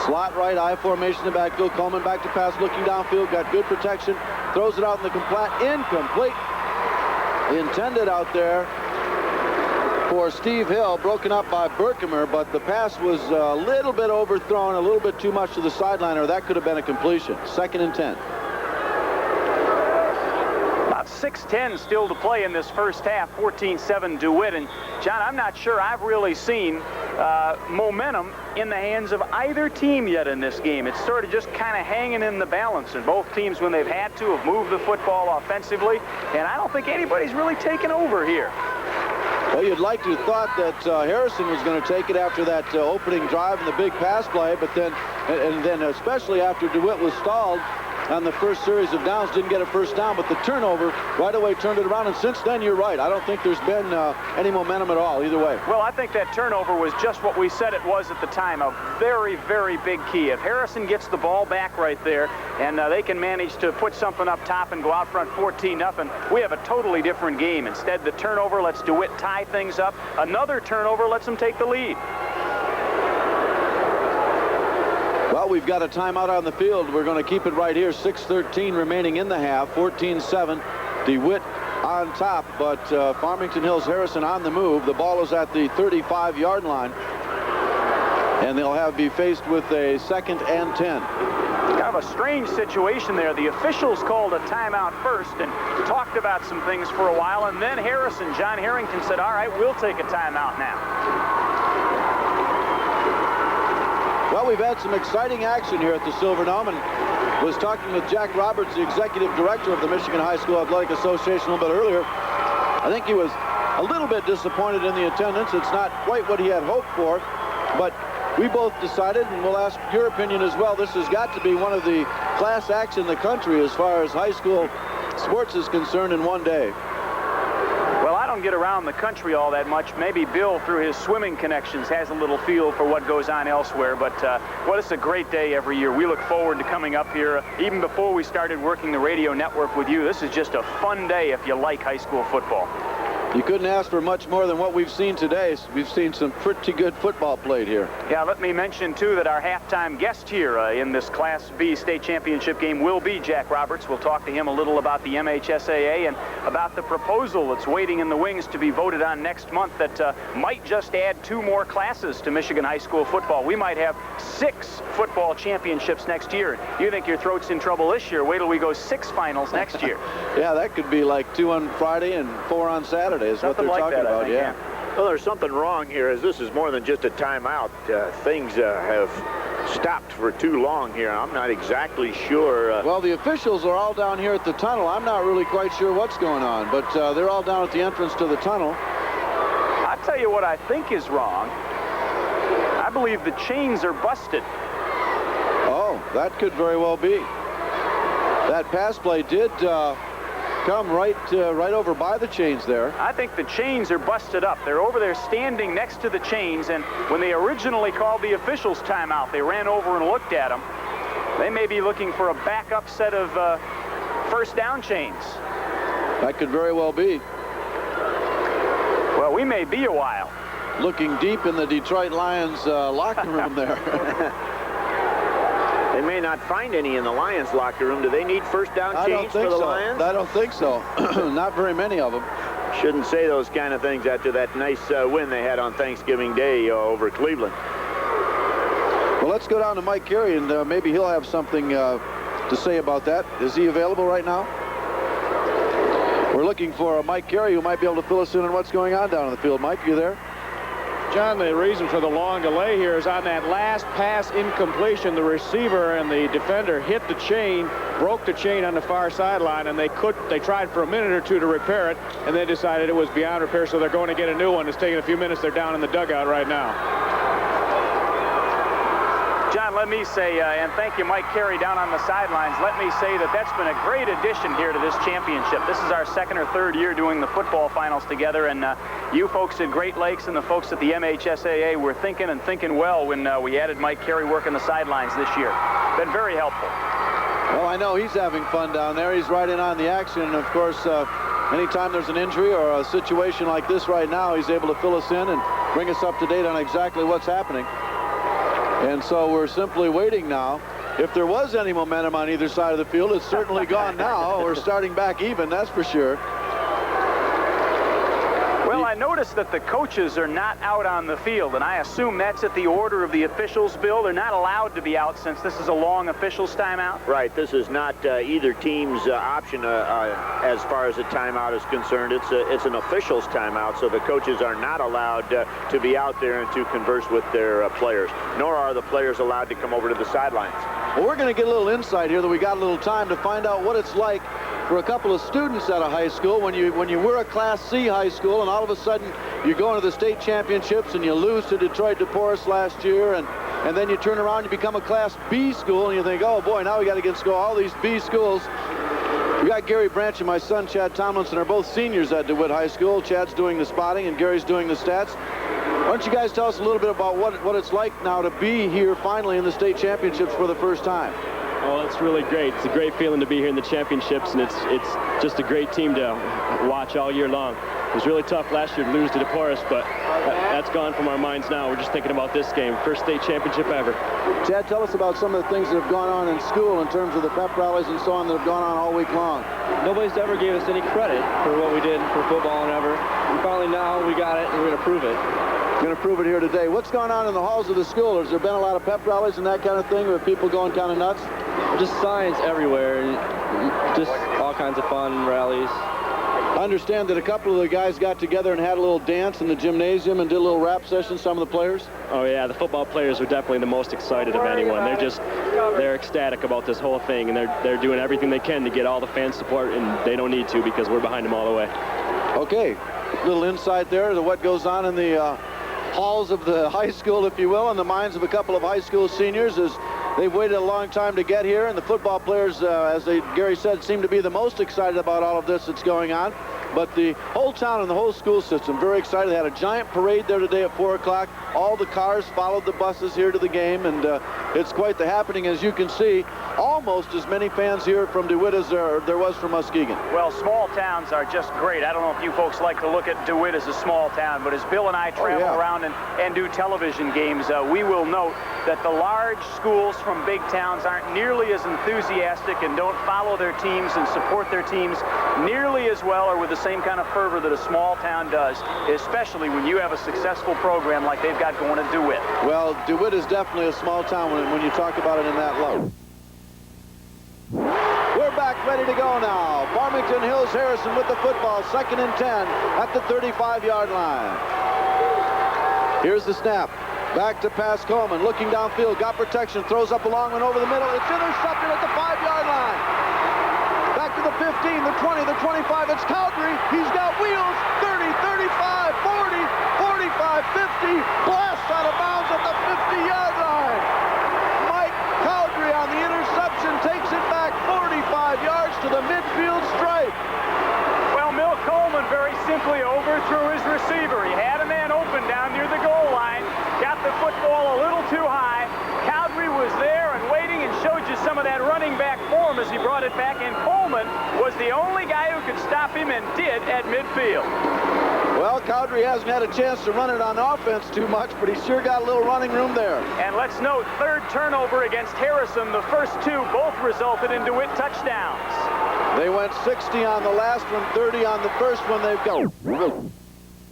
Slot right, I formation in the backfield. Coleman back to pass, looking downfield, got good protection, throws it out in the incomplete. Intended out there for Steve Hill, broken up by Berkemer, but the pass was a little bit overthrown, a little bit too much to the sideline, or that could have been a completion. 2nd and 10. 6:10 still to play in this first half. 14-7 DeWitt. And John, I'm not sure I've really seen momentum in the hands of either team yet in this game. It's sort of just kind of hanging in the balance, and both teams, when they've had to, have moved the football offensively, and I don't think anybody's really taken over here. Well, you'd like to have thought that Harrison was going to take it after that opening drive and the big pass play, but then, and then especially after DeWitt was stalled on the first series of downs, didn't get a first down, but the turnover right away turned it around, and since then, you're right. I don't think there's been any momentum at all, either way. Well, I think that turnover was just what we said it was at the time, a very, very big key. If Harrison gets the ball back right there, and they can manage to put something up top and go out front 14-0, we have a totally different game. Instead, the turnover lets DeWitt tie things up. Another turnover lets them take the lead. Well, we've got a timeout on the field. We're going to keep it right here. 6:13 remaining in the half. 14-7. DeWitt on top, but Farmington Hills Harrison on the move. The ball is at the 35-yard line, and they'll be faced with a 2nd and 10. Kind of a strange situation there. The officials called a timeout first and talked about some things for a while, and then Harrison, John Harrington, said, all right, we'll take a timeout now. Well, we've had some exciting action here at the Silverdome, and was talking with Jack Roberts, the executive director of the Michigan High School Athletic Association, a little bit earlier. I think he was a little bit disappointed in the attendance. It's not quite what he had hoped for, but we both decided, and we'll ask your opinion as well, this has got to be one of the class acts in the country as far as high school sports is concerned in one day. Well, I don't get around the country all that much. Maybe Bill, through his swimming connections, has a little feel for what goes on elsewhere. But, well, it's a great day every year. We look forward to coming up here. Even before we started working the radio network with you, this is just a fun day if you like high school football. You couldn't ask for much more than what we've seen today. We've seen some pretty good football played here. Yeah, let me mention, too, that our halftime guest here in this Class B state championship game will be Jack Roberts. We'll talk to him a little about the MHSAA and about the proposal that's waiting in the wings to be voted on next month that might just add 2 more classes to Michigan high school football. We might have 6 football championships next year. You think your throat's in trouble this year? Wait till we go 6 finals next year. Yeah, that could be like 2 on Friday and 4 on Saturday is Something what they're like talking that, about. Yeah. Well, there's something wrong here, as this is more than just a timeout. Things have stopped for too long here. I'm not exactly sure. Well, the officials are all down here at the tunnel. I'm not really quite sure what's going on, but they're all down at the entrance to the tunnel. I'll tell you what I think is wrong. I believe the chains are busted. Oh, that could very well be. That pass play did come right over by the chains there. I think the chains are busted up. They're over there standing next to the chains, and when they originally called the officials timeout, they ran over and looked at them. They may be looking for a backup set of first down chains. That could very well be. Well, we may be a while. Looking deep in the Detroit Lions locker room there. They may not find any in the Lions locker room. Do they need first down chains for the Lions? I don't think so. Not very many of them. Shouldn't say those kind of things after that nice win they had on Thanksgiving Day over Cleveland. Well, let's go down to Mike Carey, and maybe he'll have something to say about that. Is he available right now? We're looking for Mike Carey, who might be able to fill us in on what's going on down in the field. Mike, you there? John, the reason for the long delay here is on that last pass incompletion, the receiver and the defender hit the chain, broke the chain on the far sideline, and they tried for a minute or 2 to repair it, and they decided it was beyond repair, so they're going to get a new one. It's taking a few minutes. They're down in the dugout right now. John, let me say, and thank you, Mike Carey, down on the sidelines. Let me say that that's been a great addition here to this championship. This is our 2nd or 3rd year doing the football finals together, and you folks at Great Lakes and the folks at the MHSAA were thinking well when we added Mike Carey working the sidelines this year. Been very helpful. Well, I know he's having fun down there. He's right in on the action, and of course, anytime there's an injury or a situation like this right now, he's able to fill us in and bring us up to date on exactly what's happening. And so we're simply waiting now. If there was any momentum on either side of the field, it's certainly gone now. We're starting back even, that's for sure. Well, I noticed that the coaches are not out on the field, and I assume that's at the order of the officials, Bill. They're not allowed to be out since this is a long officials timeout. Right. This is not either team's option as far as a timeout is concerned. It's an officials timeout, so the coaches are not allowed to be out there and to converse with their players, nor are the players allowed to come over to the sidelines. Well, we're going to get a little insight here that we got a little time to find out what it's like for a couple of students at a high school when you were a Class C high school and all of a sudden you go into the state championships and you lose to Detroit DePorres last year, and then you turn around and you become a Class B school and you think, oh boy, now we got to go all these B schools. We got Gary Branch and my son Chad Tomlinson are both seniors at DeWitt High School. Chad's doing the spotting and Gary's doing the stats. Why don't you guys tell us a little bit about what it's like now to be here finally in the state championships for the first time? Well, it's really great. It's a great feeling to be here in the championships, and it's just a great team to watch all year long. It was really tough last year to lose to DePorres, but that's gone from our minds now. We're just thinking about this game, first state championship ever. Chad, tell us about some of the things that have gone on in school in terms of the pep rallies and so on that have gone on all week long. Nobody's ever gave us any credit for what we did for football and ever. And finally now we got it, and we're going to prove it. Going to prove it here today. What's going on in the halls of the school? Has there been a lot of pep rallies and that kind of thing, or are people going kind of nuts? Just signs everywhere, just all kinds of fun rallies. I understand that a couple of the guys got together and had a little dance in the gymnasium and did a little rap session, some of the players. Oh yeah, the football players were definitely the most excited of anyone. They're ecstatic about this whole thing, and they're doing everything they can to get all the fan support, and they don't need to because we're behind them all the way. Okay, little insight there to what goes on in the halls of the high school, if you will, in the minds of a couple of high school seniors as they've waited a long time to get here, and the football players, as Gary said, seem to be the most excited about all of this that's going on. But the whole town and the whole school system very excited. They had a giant parade there today at 4 o'clock. All the cars followed the buses here to the game, and it's quite the happening. As you can see, almost as many fans here from DeWitt as there was from Muskegon. Well, small towns are just great. I don't know if you folks like to look at DeWitt as a small town, but as Bill and I travel around and do television games, we will note that the large schools from big towns aren't nearly as enthusiastic and don't follow their teams and support their teams nearly as well or with the same kind of fervor that a small town does, especially when you have a successful program like they've got going at DeWitt. Well, DeWitt is definitely a small town when you talk about it in that light. We're back ready to go now. Farmington Hills Harrison with the football, 2nd and 10 at the 35-yard line. Here's the snap. Back to pass Coleman, looking downfield, got protection, throws up a long one over the middle. It's intercepted at the 5-yard line. Back to the 15, the 20, the 25. It's Cowdery. He's got wheels. 30, 35, 40, 45, 50. Blast out of bounds at the 50-yard line. Mike Cowdery on the interception takes it back 45 yards to the midfield stripe. Well, Milt Coleman very simply overthrew his receiver. He had a man open down near the goal line, got the football a little too high. Cowdery was there and waiting and showed you some of that running back form as he brought it back, and Coleman was the only guy who could stop him and did at midfield. Well, Cowdery hasn't had a chance to run it on offense too much, but he sure got a little running room there. And let's note, 3rd turnover against Harrison. The first 2 both resulted in DeWitt touchdowns. They went 60 on the last one, 30 on the first one. They've got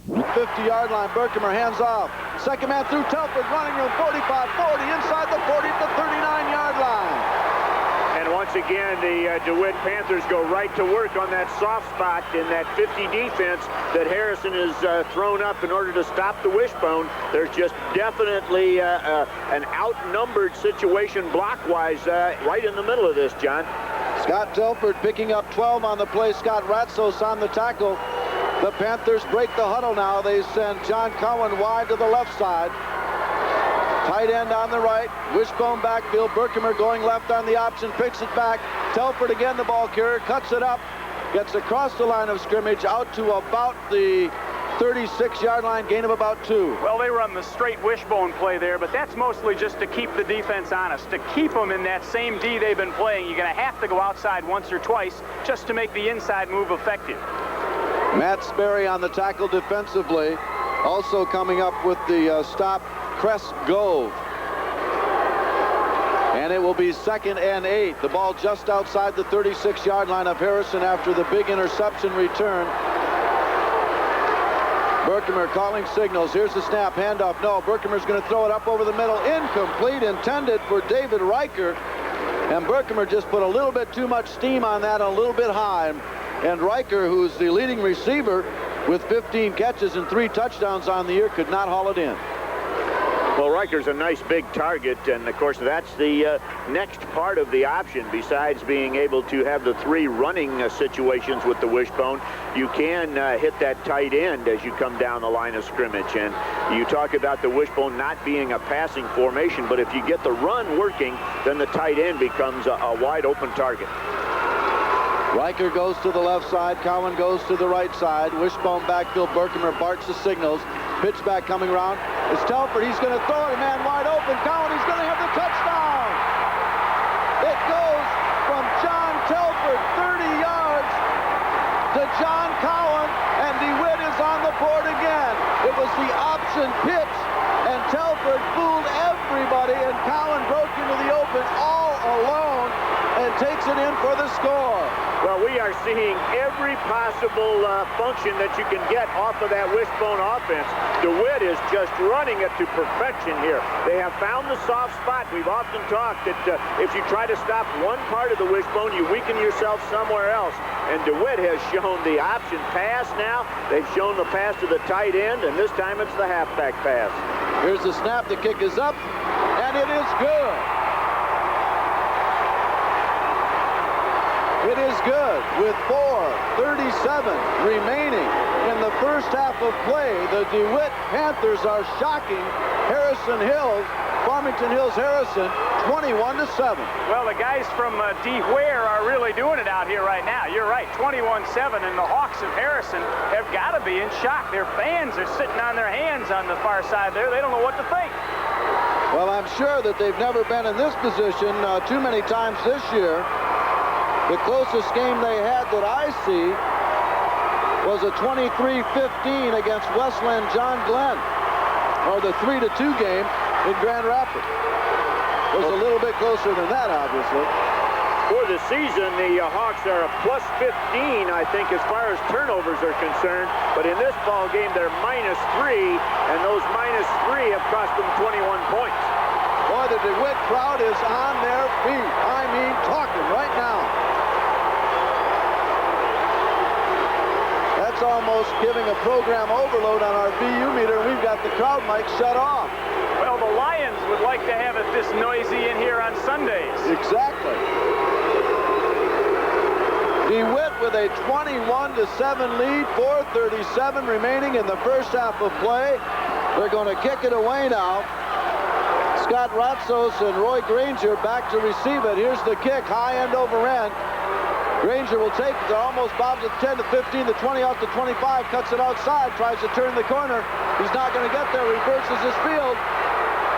50-yard line. Berkemer hands off. Second man through Telford, running room 45, 40, inside the 40 to the 39-yard line. And once again, the DeWitt Panthers go right to work on that soft spot in that 50 defense that Harrison has thrown up in order to stop the wishbone. There's just definitely an outnumbered situation block-wise right in the middle of this, John. Scott Telford picking up 12 on the play. Scott Ratsos on the tackle. The Panthers break the huddle now. They send John Cowan wide to the left side. Tight end on the right. Wishbone backfield. Berkemer going left on the option. Picks it back. Telford again, the ball carrier. Cuts it up. Gets across the line of scrimmage out to about the 36-yard line, gain of about 2. Well, they run the straight wishbone play there, but that's mostly just to keep the defense honest. To keep them in that same D they've been playing, you're going to have to go outside once or twice just to make the inside move effective. Matt Sperry on the tackle defensively. Also coming up with the stop, Cress Gove. And it will be 2nd and 8. The ball just outside the 36-yard line of Harrison after the big interception return. Berkemer calling signals. Here's the snap, handoff. No, Berkemer's going to throw it up over the middle. Incomplete, intended for David Riker. And Berkemer just put a little bit too much steam on that, a little bit high. And Riker, who's the leading receiver with 15 catches and 3 touchdowns on the year, could not haul it in. Well, Riker's a nice big target, and of course that's the next part of the option. Besides being able to have the 3 running situations with the wishbone, you can hit that tight end as you come down the line of scrimmage. And you talk about the wishbone not being a passing formation, but if you get the run working, then the tight end becomes a wide open target. Riker goes to the left side. Cowan goes to the right side. Wishbone backfield. Berkemer barks the signals. Pitch back coming around. It's Telford. He's going to throw it. A man wide open. Cowan, he's going to have the touchdown. It goes from John Telford, 30 yards, to John Cowan, and DeWitt is on the board again. It was the option pitch, and Telford fooled everybody, and Cowan broke into the open all alone and takes it in for the score. Well, we are seeing every possible function that you can get off of that wishbone offense. DeWitt is just running it to perfection here. They have found the soft spot. We've often talked that if you try to stop one part of the wishbone, you weaken yourself somewhere else. And DeWitt has shown the option pass now. They've shown the pass to the tight end, and this time it's the halfback pass. Here's the snap. The kick is up, and it is good. It is good with 4:37 remaining in the first half of play. The DeWitt Panthers are shocking Harrison Hills, Farmington Hills Harrison, 21-7. Well, the guys from DeWitt are really doing it out here right now. You're right, 21-7, and the Hawks of Harrison have got to be in shock. Their fans are sitting on their hands on the far side there. They don't know what to think. Well, I'm sure that they've never been in this position too many times this year. The closest game they had that I see was a 23-15 against Westland John Glenn, or the 3-2 game in Grand Rapids. It was a little bit closer than that, obviously. For the season, the Hawks are a +15, I think, as far as turnovers are concerned. But in this ball game, they're -3, and those -3 have cost them 21 points. Boy, the DeWitt crowd is on their feet. I mean, talking right now. That's almost giving a program overload on our VU meter. We've got the crowd mic shut off. Well, the Lions would like to have it this noisy in here on Sundays. Exactly. DeWitt with a 21-7 lead, 4:37 remaining in the first half of play. They're going to kick it away now. Scott Ratzos and Roy Granger back to receive it. Here's the kick, high end over end. Granger will take it. Almost bobs at 10 to 15, the 20 out to 25, cuts it outside, tries to turn the corner. He's not going to get there, reverses his field.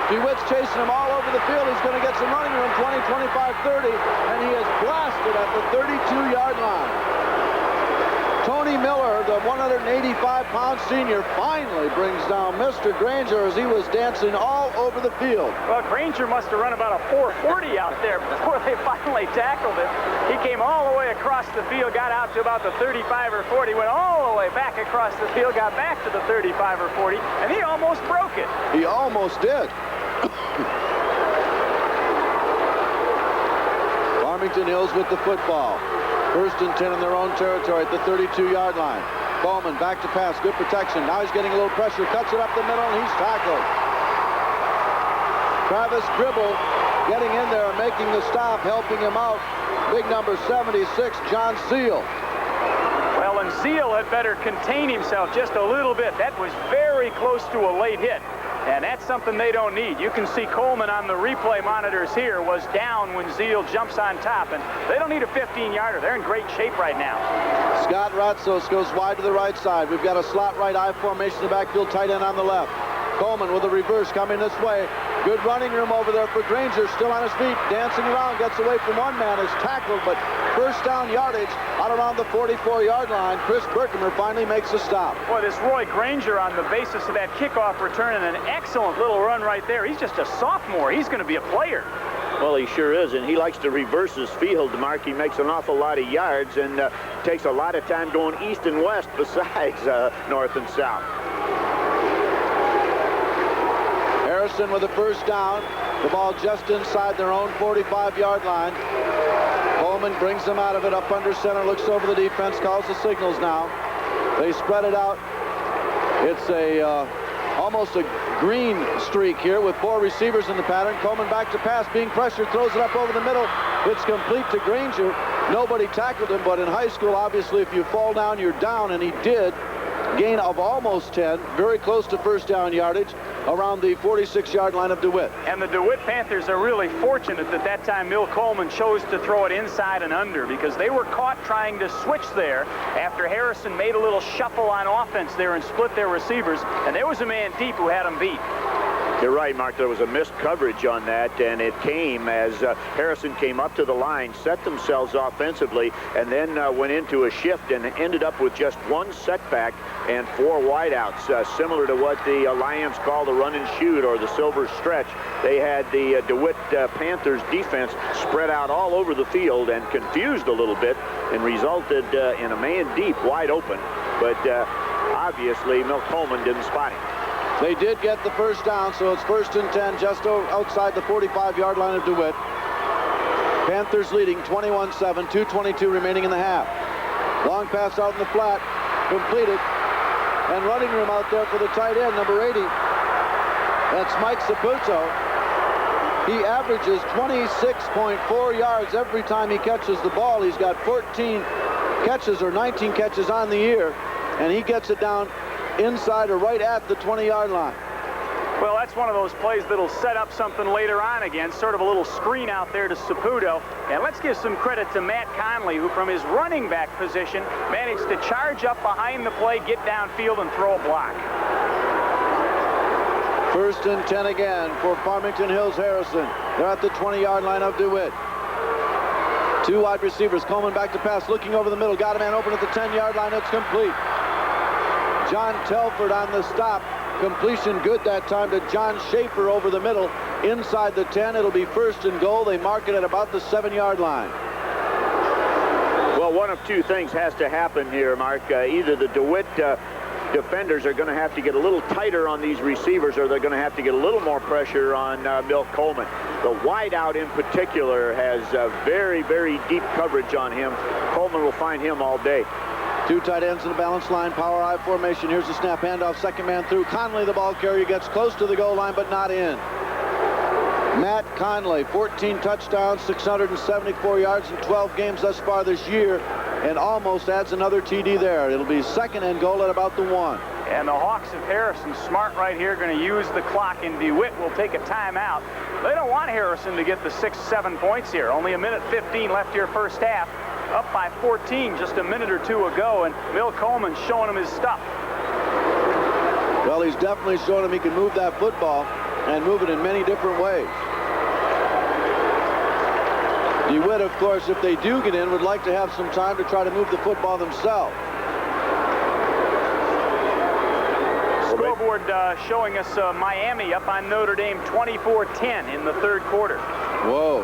DeWitt's chasing him all over the field. He's going to get some running room, 20, 25, 30, and he is blasted at the 32-yard line. Tony Miller, the 185-pound senior, finally brings down Mr. Granger as he was dancing all over the field. Well, Granger must have run about a 440 out there before they finally tackled him. He came all the way across the field, got out to about the 35 or 40, went all the way back across the field, got back to the 35 or 40, and he almost broke it. He almost did. Farmington Hills with the football. 1st and 10 in their own territory at the 32-yard line. Bowman back to pass, good protection. Now he's getting a little pressure, cuts it up the middle, and he's tackled. Travis Gribble getting in there and making the stop, helping him out. Big number 76, John Zeal. Well, and Zeal had better contain himself just a little bit. That was very close to a late hit. And that's something they don't need. You can see Coleman on the replay monitors here was down when Zeal jumps on top. And they don't need a 15-yarder. They're in great shape right now. Scott Ratzos goes wide to the right side. We've got a slot right eye formation in the backfield, tight end on the left. Coleman with a reverse coming this way. Good running room over there for Granger, still on his feet, dancing around, gets away from one man, is tackled, but first down yardage out around the 44-yard line. Chris Berkemer finally makes a stop. Boy, this Roy Granger on the basis of that kickoff return and an excellent little run right there. He's just a sophomore. He's going to be a player. Well, he sure is, and he likes to reverse his field, Mark. He makes an awful lot of yards and takes a lot of time going east and west besides north and south. Harrison with a first down. The ball just inside their own 45-yard line. Coleman brings them out of it up under center, looks over the defense, calls the signals now. They spread it out. It's a almost a green streak here with 4 receivers in the pattern. Coleman back to pass, being pressured, throws it up over the middle. It's complete to Granger. Nobody tackled him, but in high school, obviously, if you fall down, you're down, and he did. Gain of almost 10, very close to first down yardage, around the 46-yard line of DeWitt. And the DeWitt Panthers are really fortunate that that time Mill Coleman chose to throw it inside and under, because they were caught trying to switch there after Harrison made a little shuffle on offense there and split their receivers, and there was a man deep who had them beat. You're right, Mark. There was a missed coverage on that, and it came as Harrison came up to the line, set themselves offensively, and then went into a shift and ended up with just 1 setback and 4 wideouts, similar to what the Lions call the run and shoot or the silver stretch. They had the DeWitt Panthers defense spread out all over the field and confused a little bit and resulted in a man deep wide open. But obviously, Mill Coleman didn't spot him. They did get the first down, so it's 1st and 10 just outside the 45-yard line of DeWitt. Panthers leading 21-7, 2:22 remaining in the half. Long pass out in the flat, completed, and running room out there for the tight end, number 80. That's Mike Saputo. He averages 26.4 yards every time he catches the ball. He's got 14 catches or 19 catches on the year, and he gets it down inside or right at the 20-yard line. Well, that's one of those plays that'll set up something later on again, sort of a little screen out there to Saputo. And let's give some credit to Matt Conley, who from his running back position managed to charge up behind the play, get downfield, and throw a block. 1st and 10 again for Farmington Hills Harrison. They're at the 20-yard line of DeWitt. 2 wide receivers. Coleman back to pass, looking over the middle. Got a man open at the 10-yard line. It's complete. John Telford on the stop. Completion good that time to John Schaefer over the middle. Inside the 10, it'll be 1st and goal. They mark it at about the 7-yard line. Well, one of 2 things has to happen here, Mark. Either the DeWitt defenders are going to have to get a little tighter on these receivers, or they're going to have to get a little more pressure on Milt Coleman. The wideout in particular has very, very deep coverage on him. Coleman will find him all day. 2 tight ends in the balance line, power I formation. Here's the snap, handoff, second man through. Conley, the ball carrier, gets close to the goal line, but not in. Matt Conley, 14 touchdowns, 674 yards in 12 games thus far this year, and almost adds another TD there. It'll be 2nd and goal at about the 1. And the Hawks of Harrison, smart right here, going to use the clock, and DeWitt will take a timeout. They don't want Harrison to get the 6-7 points here. Only 1:15 left here first half. Up by 14 just a minute or 2 ago, and Milt Coleman showing him his stuff. Well, he's definitely showing him he can move that football and move it in many different ways. DeWitt, of course, if they do get in, would like to have some time to try to move the football themselves. Scoreboard showing us Miami up on Notre Dame 24-10 in the 3rd quarter. Whoa.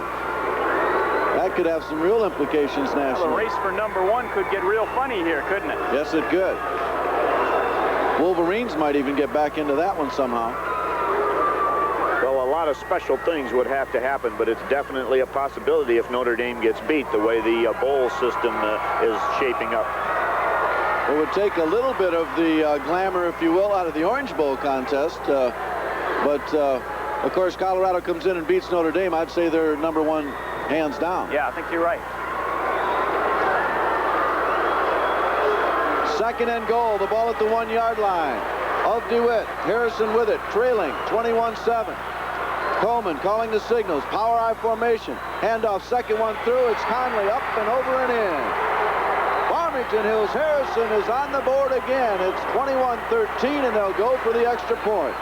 That could have some real implications nationally. Well, the race for #1 could get real funny here, couldn't it? Yes, it could. Wolverines might even get back into that one somehow. Well, a lot of special things would have to happen, but it's definitely a possibility if Notre Dame gets beat the way the bowl system is shaping up. It would take a little bit of the glamour, if you will, out of the Orange Bowl contest. Of course, Colorado comes in and beats Notre Dame. I'd say they're #1 hands down. Yeah, I think you're right. 2nd and goal. The ball at the 1-yard line of DeWitt. Harrison with it, trailing 21-7. Coleman calling the signals. Power I formation. Handoff, second one through. It's Conley up and over and in. Farmington Hills Harrison is on the board again. It's 21-13, and they'll go for the extra point.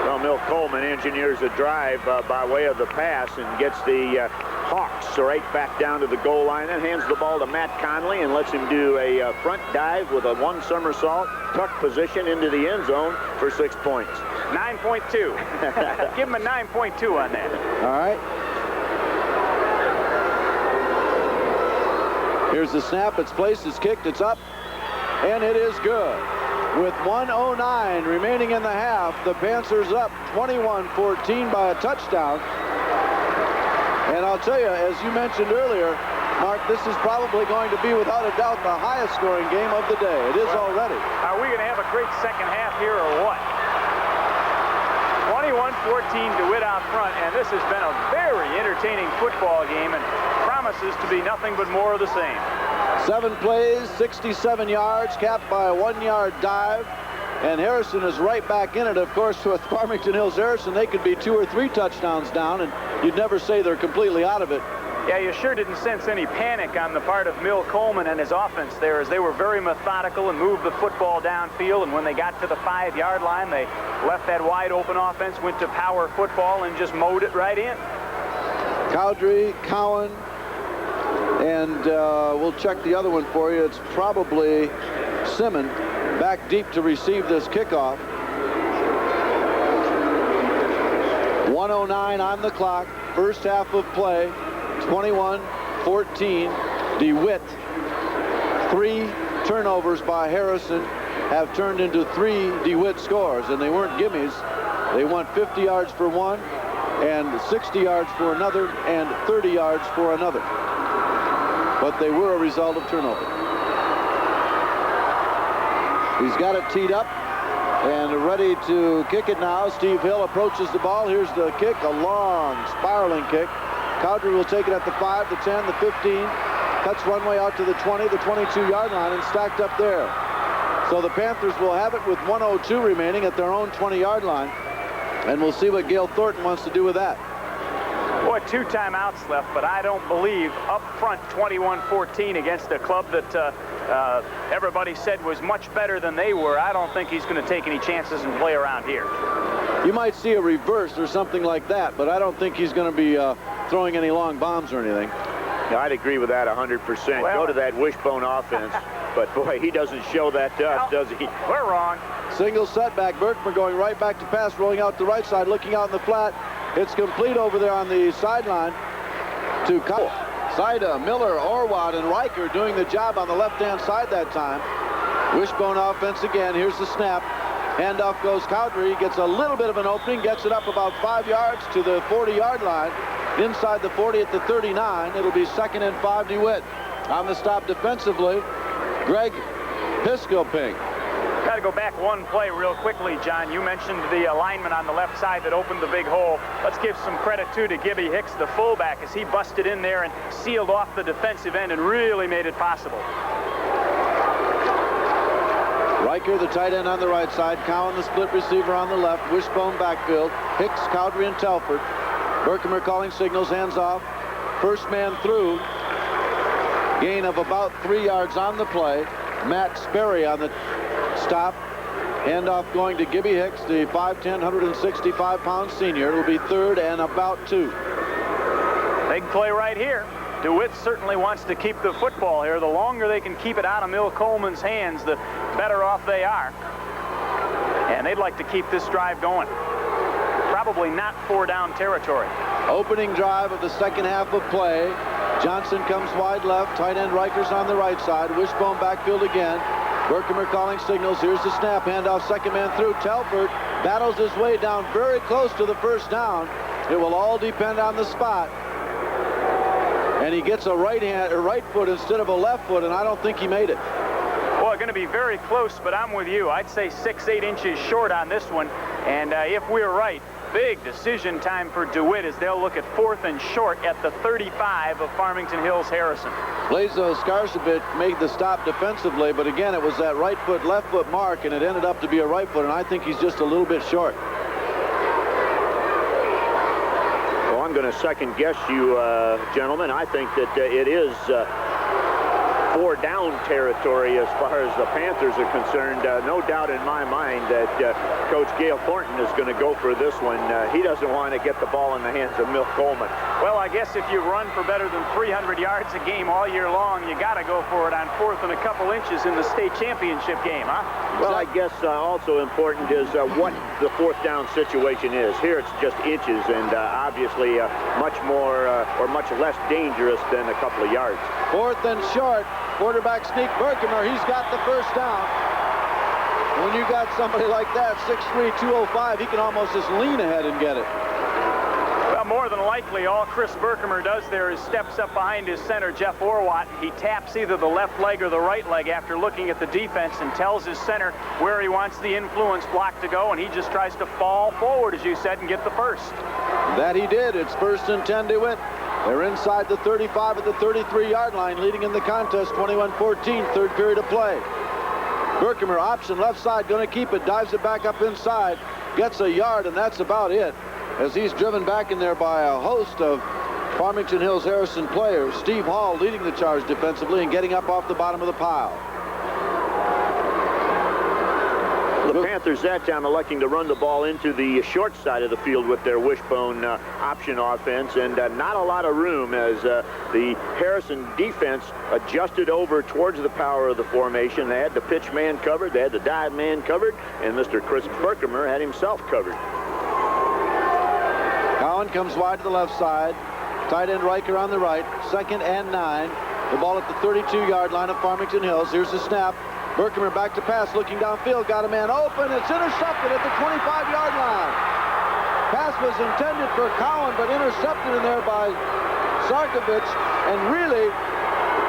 Well, Milt Coleman engineers a drive by way of the pass and gets the Hawks right back down to the goal line and hands the ball to Matt Conley and lets him do a front dive with a 1 somersault, tuck position into the end zone for 6 points. 9.2. Give him a 9.2 on that. All right. Here's the snap. It's placed. It's kicked. It's up. And it is good. With 1:09 remaining in the half, the Panthers up 21-14 by a touchdown. And I'll tell you, as you mentioned earlier, Mark, this is probably going to be, without a doubt, the highest scoring game of the day. It is already. Are we going to have a great second half here or what? 21-14 DeWitt out front, and this has been a very entertaining football game and promises to be nothing but more of the same. 7 plays, 67 yards, capped by a 1-yard dive. And Harrison is right back in it. Of course, with Farmington Hills Harrison, they could be 2 or 3 touchdowns down, and you'd never say they're completely out of it. Yeah, you sure didn't sense any panic on the part of Milt Coleman and his offense there, as they were very methodical and moved the football downfield. And when they got to the 5-yard line, they left that wide open offense, went to power football, and just mowed it right in. Cowdrey, Cowan, and we'll check the other one for you. It's probably Simmons back deep to receive this kickoff. 1:09 on the clock. First half of play. 21-14. DeWitt. 3 turnovers by Harrison have turned into 3 DeWitt scores, and they weren't gimmies. They went 50 yards for one, and 60 yards for another, and 30 yards for another. But they were a result of turnover. He's got it teed up and ready to kick it now. Steve Hill approaches the ball. Here's the kick, a long spiraling kick. Cowdrey will take it at the 5, the 10, the 15. Cuts runway out to the 20, the 22-yard line, and stacked up there. So the Panthers will have it with 1:02 remaining at their own 20-yard line. And we'll see what Gail Thornton wants to do with that. Boy, 2 timeouts left, but I don't believe up front 21-14 against a club that everybody said was much better than they were. I don't think he's going to take any chances and play around here. You might see a reverse or something like that, but I don't think he's going to be throwing any long bombs or anything. Yeah, I'd agree with that 100%. Well, go to that wishbone offense. But, boy, he doesn't show that to us, does he? We're wrong. Single setback. Berkmer going right back to pass, rolling out the right side, looking out in the flat. It's complete over there on the sideline to Kyle. Saida, Miller, Orwad, and Riker doing the job on the left-hand side that time. Wishbone offense again. Here's the snap. Handoff goes Cowdery. Gets a little bit of an opening. Gets it up about 5 yards to the 40-yard line. Inside the 40 at the 39. It'll be 2nd and 5 DeWitt. On the stop defensively, Greg Piskoping. Got to go back one play real quickly, John. You mentioned the lineman on the left side that opened the big hole. Let's give some credit, too, to Gibby Hicks, the fullback, as he busted in there and sealed off the defensive end and really made it possible. Riker, the tight end on the right side. Cowan, the split receiver on the left. Wishbone backfield. Hicks, Cowdery, and Telford. Berkmer calling signals, hands off. First man through. Gain of about 3 yards on the play. Matt Sperry on the stop. Handoff going to Gibby Hicks, the 5'10", 165-pound senior. It'll be 3rd and about 2. Big play right here. DeWitt certainly wants to keep the football here. The longer they can keep it out of Mill Coleman's hands, the better off they are. And they'd like to keep this drive going. Probably not 4-down territory. Opening drive of the second half of play. Johnson comes wide left. Tight end Riker's on the right side. Wishbone backfield again. Berkmer calling signals. Here's the snap. Handoff, second man through. Telford battles his way down very close to the first down. It will all depend on the spot. And he gets a right foot instead of a left foot, and I don't think he made it. Well, going to be very close, but I'm with you. I'd say 6-8 inches short on this one. And if we're right, big decision time for DeWitt as they'll look at 4th and short at the 35 of Farmington Hills Harrison. Blazo Skarsabit made the stop defensively, but again, it was that right foot, left foot mark, and it ended up to be a right foot, and I think he's just a little bit short. Well, I'm going to second guess you, gentlemen. I think that it is 4-down territory as far as the Panthers are concerned. No doubt in my mind that Coach Gail Thornton is going to go for this one. He doesn't want to get the ball in the hands of Mill Coleman. Well, I guess if you run for better than 300 yards a game all year long, you got to go for it on 4th and a couple inches in the state championship game, huh? Well, I guess also important is what the 4th down situation is. Here it's just inches, and obviously much more or much less dangerous than a couple of yards. 4th and short. Quarterback sneak Berkmer. He's got the first down. When you got somebody like that, 6'3", 205, he can almost just lean ahead and get it. Well, more than likely, all Chris Berkmer does there is steps up behind his center, Jeff Orwat. He taps either the left leg or the right leg after looking at the defense and tells his center where he wants the influence block to go, and he just tries to fall forward, as you said, and get the first. That he did. It's 1st and 10 DeWitt. They're inside the 35 at the 33-yard line, leading in the contest, 21-14, 3rd period of play. Berkmer option left side, going to keep it, dives it back up inside, gets a yard, and that's about it, as he's driven back in there by a host of Farmington Hills Harrison players. Steve Hall leading the charge defensively and getting up off the bottom of the pile. The Panthers that time electing to run the ball into the short side of the field with their wishbone option offense, and not a lot of room as the Harrison defense adjusted over towards the power of the formation. They had the pitch man covered, they had the dive man covered, and Mr. Chris Berkmer had himself covered. Cowan comes wide to the left side. Tight end Riker on the right. 2nd and 9. The ball at the 32-yard line of Farmington Hills. Here's the snap. Berkmer back to pass, looking downfield, got a man open. It's intercepted at the 25-yard line. Pass was intended for Cowan, but intercepted in there by Sarkovich, and really,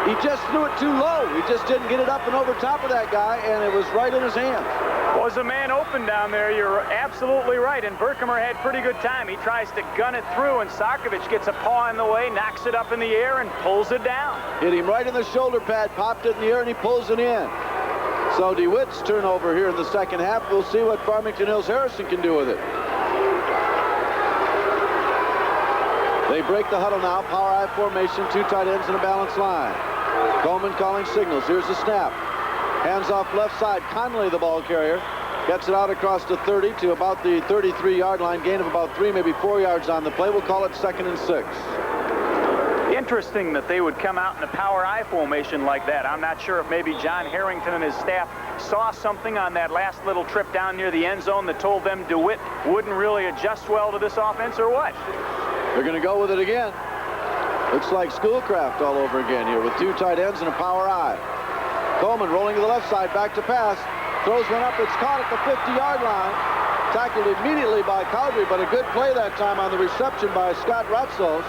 he just threw it too low. He just didn't get it up and over top of that guy, and it was right in his hands. Was a man open down there, you're absolutely right, and Berkmer had pretty good time. He tries to gun it through, and Sarkovich gets a paw in the way, knocks it up in the air, and pulls it down. Hit him right in the shoulder pad, popped it in the air, and he pulls it in. So DeWitt's turnover here in the second half. We'll see what Farmington Hills Harrison can do with it. They break the huddle now. Power I formation, 2 tight ends and a balanced line. Coleman calling signals. Here's the snap. Hands off left side. Conley, the ball carrier, gets it out across the 30 to about the 33-yard line. Gain of about 3, maybe 4 yards on the play. We'll call it 2nd and 6. Interesting that they would come out in a power I formation like that. I'm not sure if maybe John Harrington and his staff saw something on that last little trip down near the end zone that told them DeWitt wouldn't really adjust well to this offense, or what? They're going to go with it again. Looks like Schoolcraft all over again here with 2 tight ends and a power I. Coleman rolling to the left side, back to pass. Throws one up. It's caught at the 50-yard line. Tackled immediately by Cowdery, but a good play that time on the reception by Scott Ratzos.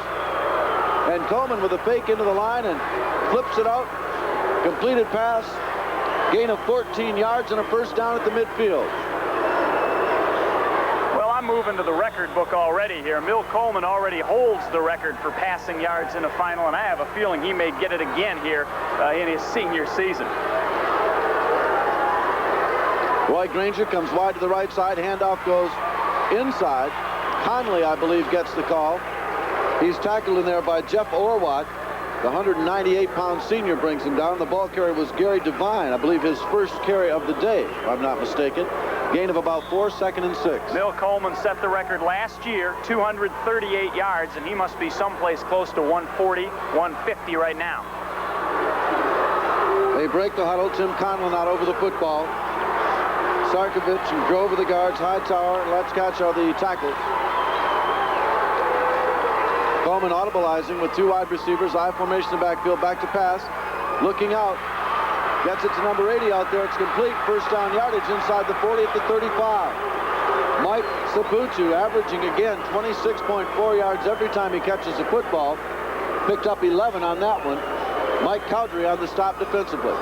And Coleman with a fake into the line and flips it out. Completed pass. Gain of 14 yards and a first down at the midfield. Well, I'm moving to the record book already here. Milt Coleman already holds the record for passing yards in a final, and I have a feeling he may get it again here in his senior season. Roy Granger comes wide to the right side. Handoff goes inside. Conley, I believe, gets the call. He's tackled in there by Jeff Orwatt. The 198-pound senior brings him down. The ball carrier was Gary Devine, I believe his first carry of the day, if I'm not mistaken. Gain of about 4, 2nd and 6. Milt Coleman set the record last year, 238 yards, and he must be someplace close to 140, 150 right now. They break the huddle. Tim Conlon out over the football. Sarkovich and Grove are the guards. Hightower and Letchkach are the tackles. Coleman audibilizing with 2 wide receivers. I formation in the backfield. Back to pass. Looking out. Gets it to number 80 out there. It's complete. First down yardage inside the 40 at the 35. Mike Saputu averaging again 26.4 yards every time he catches a football. Picked up 11 on that one. Mike Cowdery on the stop defensively.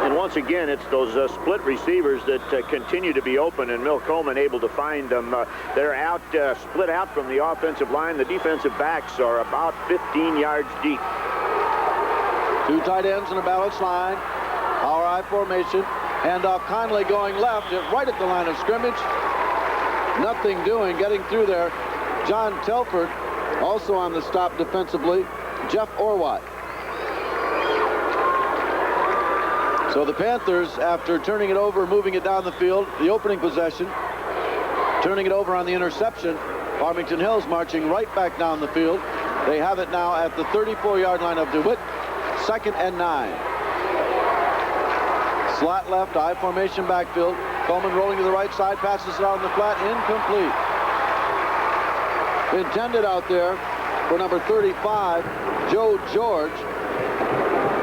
And once again, it's those split receivers that continue to be open, and Milt Coleman able to find them. They're out, split out from the offensive line. The defensive backs are about 15 yards deep. 2 tight ends and a balanced line. Power I formation. Handoff Conley going left, right at the line of scrimmage. Nothing doing, getting through there. John Telford also on the stop defensively. Jeff Orwatt. So the Panthers, after turning it over, moving it down the field, the opening possession, turning it over on the interception, Farmington Hills marching right back down the field. They have it now at the 34-yard line of DeWitt, 2nd and 9. Slot left, I formation backfield. Coleman rolling to the right side, passes it out in the flat, incomplete. Intended out there for number 35, Joe George.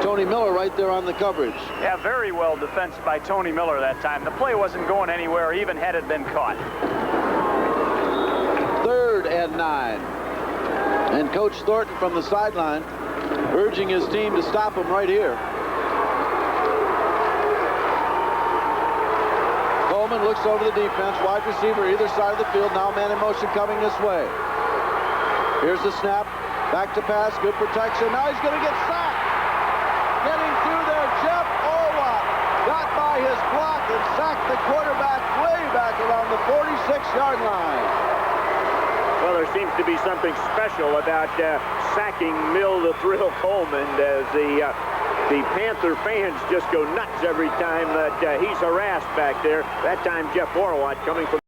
Tony Miller right there on the coverage. Yeah, very well defensed by Tony Miller that time. The play wasn't going anywhere, even had it been caught. 3rd and 9. And Coach Thornton from the sideline urging his team to stop him right here. Coleman looks over the defense. Wide receiver either side of the field. Now man in motion coming this way. Here's the snap. Back to pass. Good protection. Now he's going to get sacked. Getting through there, Jeff Orwatt got by his block and sacked the quarterback way back around the 46-yard line. Well, there seems to be something special about sacking Mill the Thrill Coleman, as the Panther fans just go nuts every time that he's harassed back there. That time, Jeff Orwatt coming from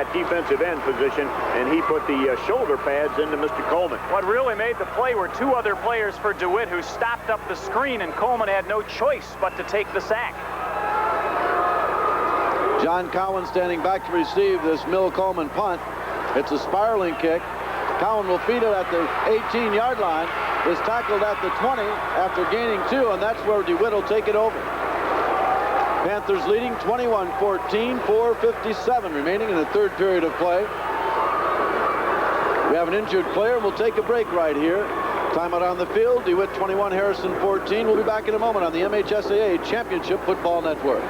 that defensive end position, and he put the shoulder pads into Mr. Coleman. What really made the play were two other players for DeWitt who stopped up the screen, and Coleman had no choice but to take the sack. John Cowan standing back to receive this Mill Coleman punt. It's a spiraling kick. Cowan will feed it at the 18-yard line. Is tackled at the 20 after gaining 2, and that's where DeWitt will take it over. Panthers leading 21-14, 4:57 remaining in the third period of play. We have an injured player. We'll take a break right here. Timeout on the field. DeWitt 21, Harrison 14. We'll be back in a moment on the MHSAA Championship Football Network.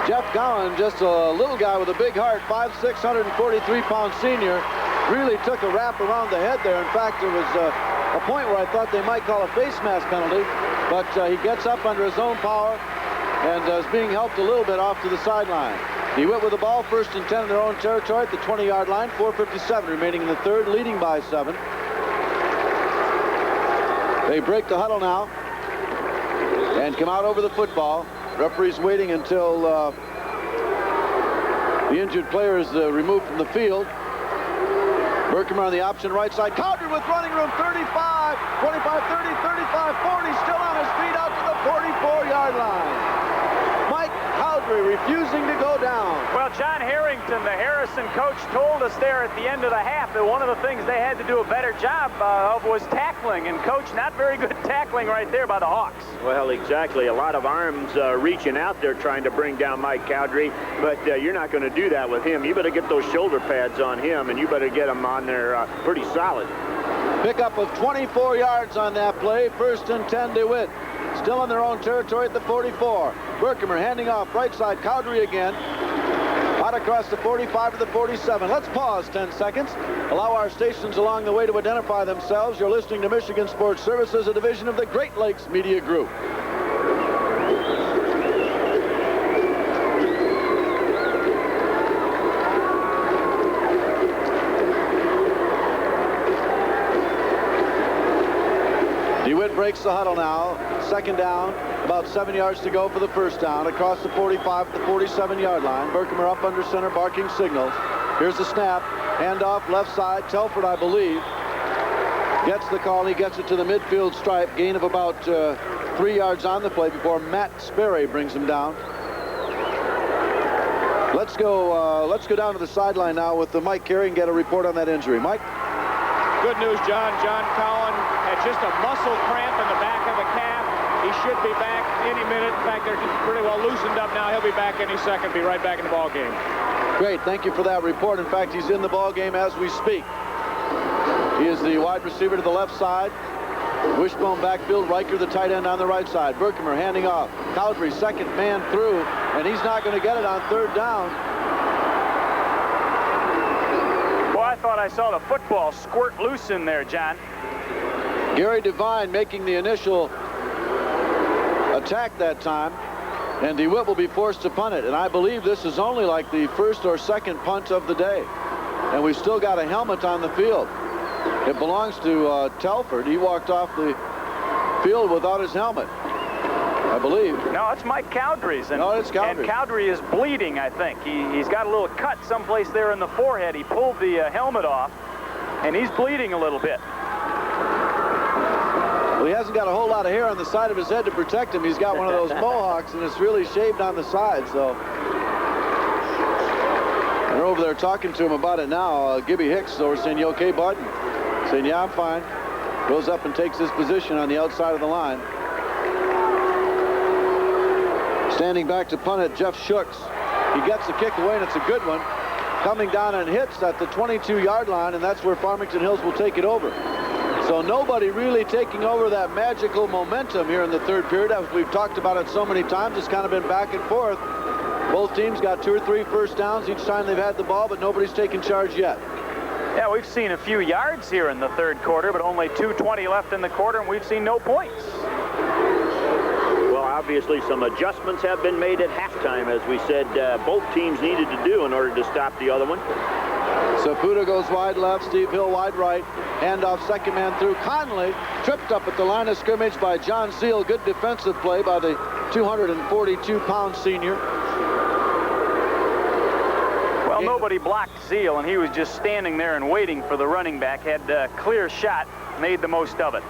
Jeff Gowan, just a little guy with a big heart, 5'6", 143-pound senior, really took a wrap around the head there. In fact, there was a point where I thought they might call a face mask penalty, but he gets up under his own power and is being helped a little bit off to the sideline. DeWitt with the ball, 1st and 10 in their own territory at the 20-yard line, 4:57 remaining in the third, leading by 7. They break the huddle now and come out over the football. Referee's waiting until the injured player is removed from the field. Berkmer on the option right side. Cowdery with running room, 35, 25, 30, 35, 40, still on his feet out to the 44-yard line. Mike Cowdery refusing to go down. Well, John Harrington, the Harrison coach, told us there at the end of the half that one of the things they had to do a better job of was tackling. And, Coach, not very good tackling right there by the Hawks. Well, exactly. A lot of arms reaching out there trying to bring down Mike Cowdery, but you're not going to do that with him. You better get those shoulder pads on him, and you better get them on there pretty solid. Pickup of 24 yards on that play. 1st and 10 DeWitt. Still in their own territory at the 44. Berkmer handing off right side. Cowdery again. Out across the 45 to the 47. Let's pause 10 seconds. Allow our stations along the way to identify themselves. You're listening to Michigan Sports Services, a division of the Great Lakes Media Group. DeWitt breaks the huddle now. 2nd down, about 7 yards to go for the 1st down. Across the 45 to the 47-yard line. Berkmer up under center, barking signals. Here's the snap. Handoff left side. Telford, I believe, gets the call. He gets it to the midfield stripe. Gain of about 3 yards on the play before Matt Sperry brings him down. Let's go down to the sideline now with Mike Carey and get a report on that injury. Mike? Good news, John. John Cowan had just a muscle cramp in the back of the calf. He should be back any minute. In fact, they're pretty well loosened up now. He'll be back any second, be right back in the ball game. Great, thank you for that report. In fact, he's in the ball game as we speak. He is the wide receiver to the left side. Wishbone backfield. Riker, the tight end, on the right side. Berkmer handing off. Cowdery, 2nd man through, and he's not going to get it on 3rd down. Well, I thought I saw the football squirt loose in there, John. Gary Devine making the initial attack that time, and DeWitt will be forced to punt it. And I believe this is only like the 1st or 2nd punt of the day. And we've still got a helmet on the field. It belongs to Telford. He walked off the field without his helmet, I believe. No, it's Mike Cowdery's. No, it's Cowdery. And Cowdery is bleeding, I think. He's got a little cut someplace there in the forehead. He pulled the helmet off, and he's bleeding a little bit. Well, he hasn't got a whole lot of hair on the side of his head to protect him. He's got one of those mohawks, and it's really shaved on the side, so. They're over there talking to him about it now. Gibby Hicks over saying, "You okay, bud?" Saying, "Yeah, I'm fine." Goes up and takes his position on the outside of the line. Standing back to punt it, Jeff Shooks. He gets the kick away, and it's a good one. Coming down and hits at the 22-yard line, and that's where Farmington Hills will take it over. So nobody really taking over that magical momentum here in the third period. As we've talked about it so many times, it's kind of been back and forth. Both teams got 2 or 3 first downs each time they've had the ball, but nobody's taken charge yet. Yeah, we've seen a few yards here in the third quarter, but only 2:20 left in the quarter, and we've seen no points. Well, obviously some adjustments have been made at halftime, as we said both teams needed to do in order to stop the other one. Saputo goes wide left, Steve Hill wide right. Handoff, second man through. Conley tripped up at the line of scrimmage by John Seal. Good defensive play by the 242-pound senior. Well, nobody blocked Zeal, and he was just standing there and waiting for the running back. Had a clear shot, made the most of it.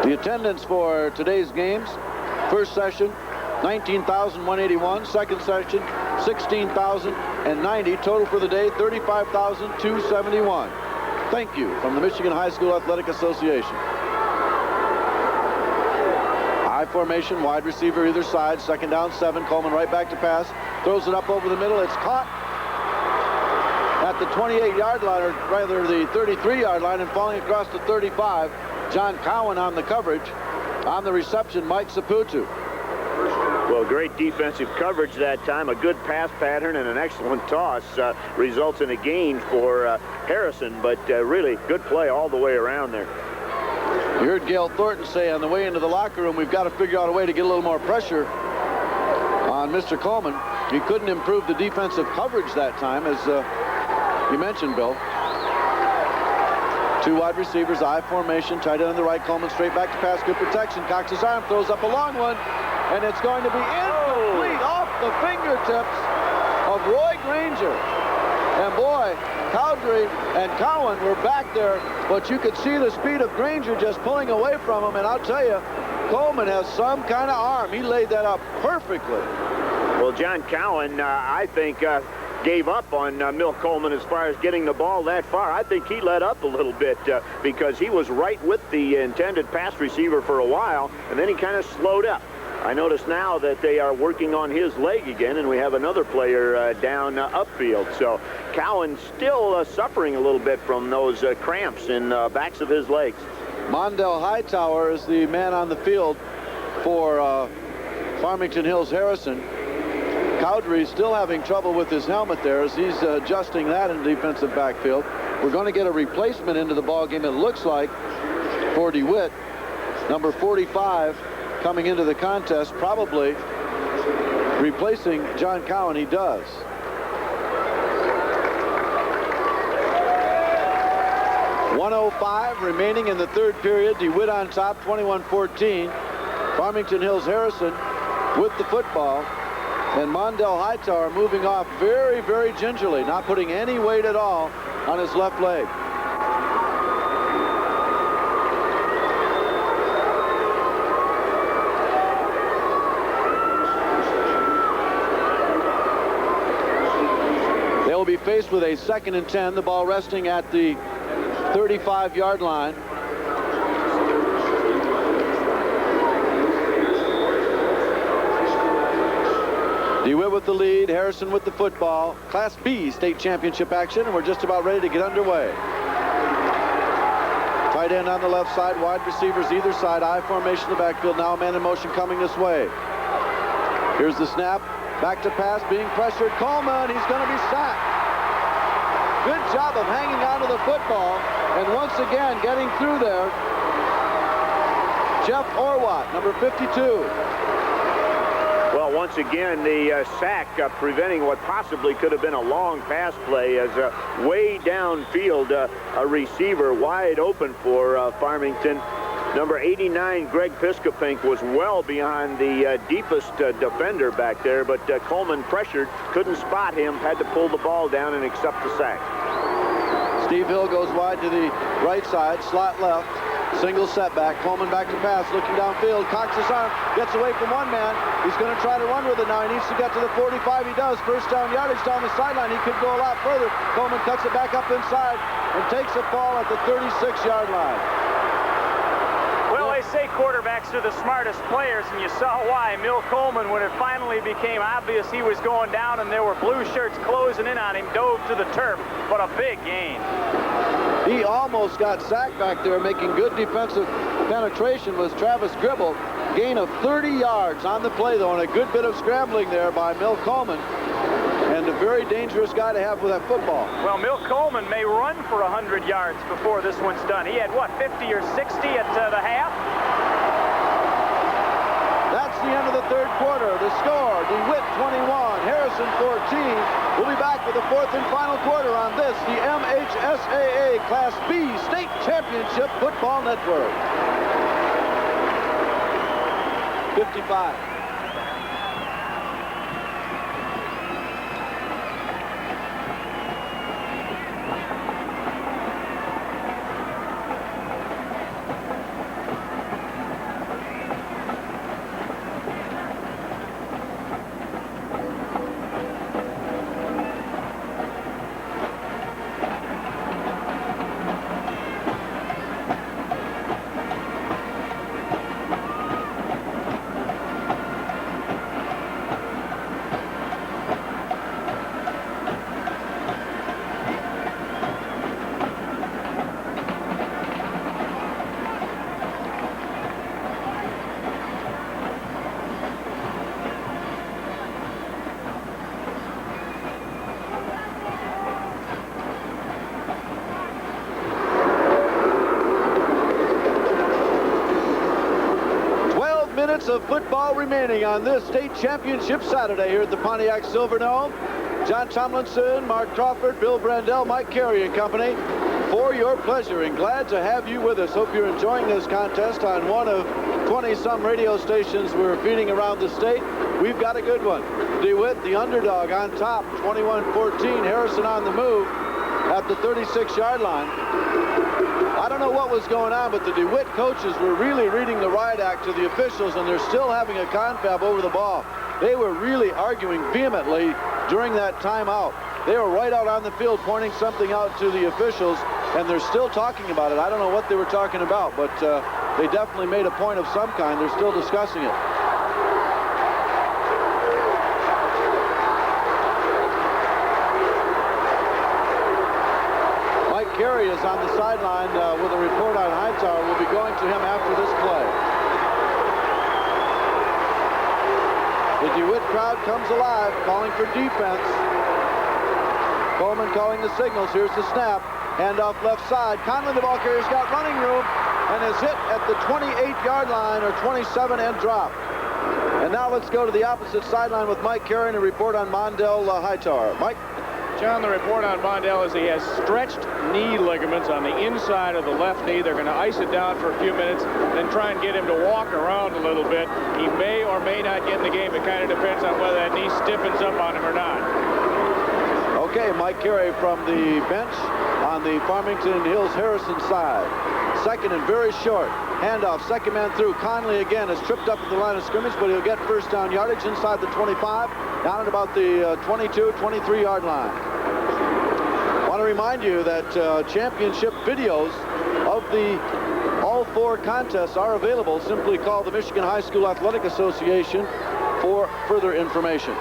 The attendance for today's games: first session, 19,181. Second session, 16,090. Total for the day, 35,271. Thank you from the Michigan High School Athletic Association. I formation, wide receiver either side. Second down, 7. Coleman right back to pass. Throws it up over the middle. It's caught at the 28-yard line, or rather the 33-yard line, and falling across the 35. John Cowan on the coverage. On the reception, Mike Saputo. Well, great defensive coverage that time. A good pass pattern and an excellent toss results in a gain for Harrison, but really good play all the way around there. You heard Gail Thornton say on the way into the locker room, we've got to figure out a way to get a little more pressure on Mr. Coleman. He couldn't improve the defensive coverage that time, as you mentioned, Bill. 2 wide receivers, I formation, tight end on the right. Coleman straight back to pass, good protection. Cocks his arm, throws up a long one, and it's going to be incomplete off the fingertips of Roy Granger. And boy, Cowdery and Cowan were back there, but you could see the speed of Granger just pulling away from him, and I'll tell you, Coleman has some kind of arm. He laid that up perfectly. Well, John Cowan, I think, gave up on Milt Coleman as far as getting the ball that far. I think he let up a little bit because he was right with the intended pass receiver for a while, and then he kind of slowed up. I notice now that they are working on his leg again, and we have another player down upfield. So Cowan still suffering a little bit from those cramps in the backs of his legs. Mondell Hightower is the man on the field for Farmington Hills Harrison. Cowdery still having trouble with his helmet there as he's adjusting that in the defensive backfield. We're going to get a replacement into the ball game, it looks like, for DeWitt. Number 45 coming into the contest, probably replacing John Cowan. He does. .105 remaining in the third period. DeWitt on top, 21-14. Farmington Hills Harrison with the football. And Mondell Hightower moving off very, very gingerly, not putting any weight at all on his left leg. They will be faced with a 2nd and 10, the ball resting at the 35-yard line. DeWitt with the lead, Harrison with the football. Class B state championship action, and we're just about ready to get underway. Tight end on the left side, wide receivers either side, I formation in the backfield. Now a man in motion coming this way. Here's the snap, back to pass, being pressured. Coleman, he's going to be sacked. Good job of hanging onto the football, and once again getting through there. Jeff Orwatt, number 52. Well, once again, the sack preventing what possibly could have been a long pass play as way downfield, a receiver wide open for Farmington. Number 89, Greg Piscopink, was well behind the deepest defender back there, but Coleman pressured, couldn't spot him, had to pull the ball down and accept the sack. Steve Hill goes wide to the right side, slot left. Single setback. Coleman back to pass, looking downfield. Cocks his arm, gets away from one man. He's going to try to run with it now. He needs to get to the 45. He does. First down yardage down the sideline. He could go a lot further. Coleman cuts it back up inside and takes a fall at the 36-yard line. Well, they say quarterbacks are the smartest players, and you saw why. Mill Coleman, when it finally became obvious he was going down and there were blue shirts closing in on him, dove to the turf. But a big gain. He almost got sacked back there, making good defensive penetration was Travis Gribble. Gain of 30 yards on the play, though, and a good bit of scrambling there by Mill Coleman. And a very dangerous guy to have with that football. Well, Mill Coleman may run for 100 yards before this one's done. He had, what, 50 or 60 at the half? That's the end of the third quarter. The score, DeWitt 21, Harrison 14. We'll be back with the fourth and final quarter on this, the MHSAA Class B State Championship Football Network. 55. Of football remaining on this state championship Saturday here at the Pontiac Silverdome. John Tomlinson, Mark Crawford, Bill Brandell, Mike Carey and company for your pleasure, and glad to have you with us. Hope you're enjoying this contest on one of 20-some radio stations we're feeding around the state. We've got a good one. DeWitt, the underdog, on top, 21-14. Harrison on the move at the 36-yard line. I don't know what was going on, but the DeWitt coaches were really reading the riot act to the officials, and they're still having a confab over the ball. They were really arguing vehemently during that timeout. They were right out on the field pointing something out to the officials, and they're still talking about it. I don't know what they were talking about, but they definitely made a point of some kind. They're still discussing it. Carey is on the sideline with a report on Hightower. We'll be going to him after this play. The DeWitt crowd comes alive, calling for defense. Coleman calling the signals. Here's the snap. Handoff left side. Conley, the ball carrier's got running room and is hit at the 28-yard line, or 27, and dropped. And now let's go to the opposite sideline with Mike Carey and a report on Mondell Hightower. Mike? John, the report on Mondell is he has stretched knee ligaments on the inside of the left knee. They're going to ice it down for a few minutes, then try and get him to walk around a little bit. He may or may not get in the game. It kind of depends on whether that knee stiffens up on him or not. Okay, Mike Carey from the bench on the Farmington Hills Harrison side. Second and very short. Handoff, second man through. Conley again is tripped up at the line of scrimmage, but he'll get first down yardage inside the 25, down at about the 22, 23-yard line. I want to remind you that championship videos of all four contests are available. Simply call the Michigan High School Athletic Association for further information.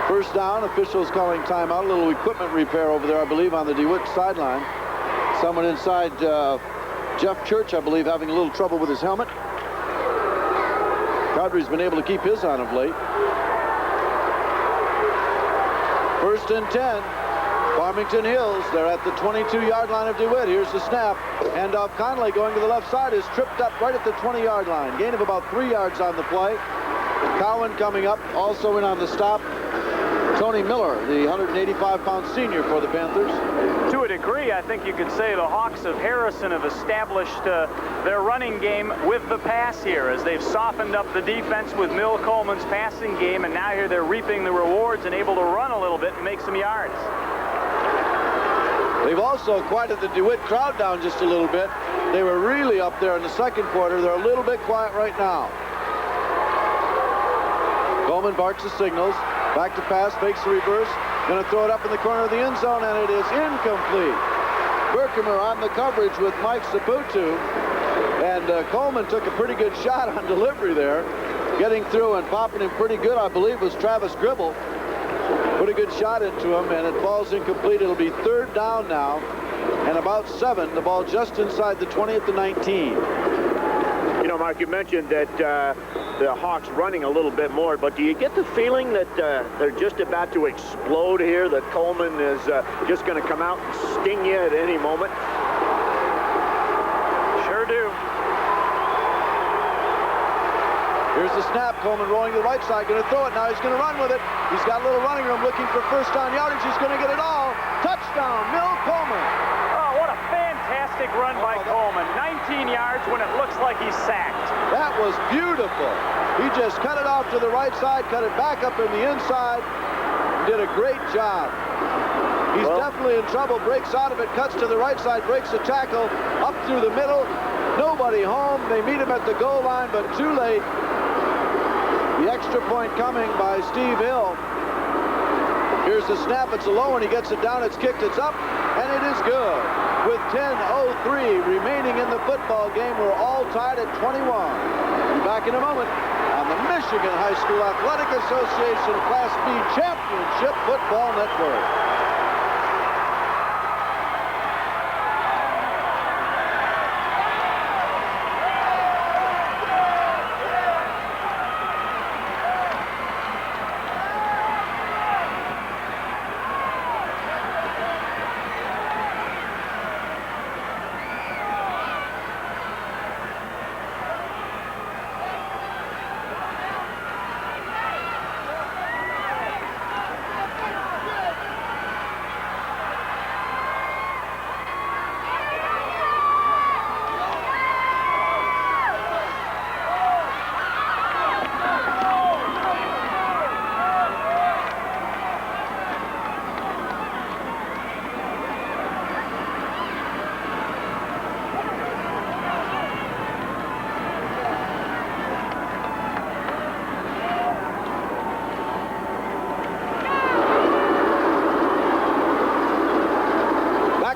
First down, officials calling timeout. A little equipment repair over there, I believe, on the DeWitt sideline. Someone inside, Jeff Church, I believe, having a little trouble with his helmet. Crowder's been able to keep his on of late. First and 10. Farmington Hills, they're at the 22-yard line of DeWitt. Here's the snap. Handoff Conley going to the left side is tripped up right at the 20-yard line. Gain of about 3 yards on the play. Cowan coming up, also in on the stop. Tony Miller, the 185-pound senior for the Panthers. To a degree, I think you could say the Hawks of Harrison have established their running game with the pass here, as they've softened up the defense with Mill Coleman's passing game, and now here they're reaping the rewards and able to run a little bit and make some yards. They've also quieted the DeWitt crowd down just a little bit. They were really up there in the second quarter. They're a little bit quiet right now. Coleman barks the signals. Back to pass, fakes the reverse. Going to throw it up in the corner of the end zone, and it is incomplete. Berkemer on the coverage with Mike Saputu. And Coleman took a pretty good shot on delivery there. Getting through and popping him pretty good, I believe, was Travis Gribble. Put a good shot into him, and it falls incomplete. It'll be third down now, and about 7. The ball just inside the 20 at the 19. You know, Mark, you mentioned that the Hawks running a little bit more, but do you get the feeling that they're just about to explode here, that Coleman is just going to come out and sting you at any moment? Sure do. Here's the snap. Coleman rolling to the right side, going to throw it. Now he's going to run with it. He's got a little running room, looking for first down yardage. He's going to get it all. Touchdown, Mill Coleman. Oh, what a fantastic run by Coleman. 19 yards when it looks like he's sacked. That was beautiful. He just cut it off to the right side, cut it back up in the inside. Did a great job. He's definitely in trouble. Breaks out of it, cuts to the right side, breaks the tackle, up through the middle. Nobody home. They meet him at the goal line, but too late. The extra point coming by Steve Hill. Here's the snap. It's a low one. He gets it down. It's kicked. It's up, and it is good. With 10:03 remaining in the football game, we're all tied at 21. Be back in a moment on the Michigan High School Athletic Association Class B Championship Football Network.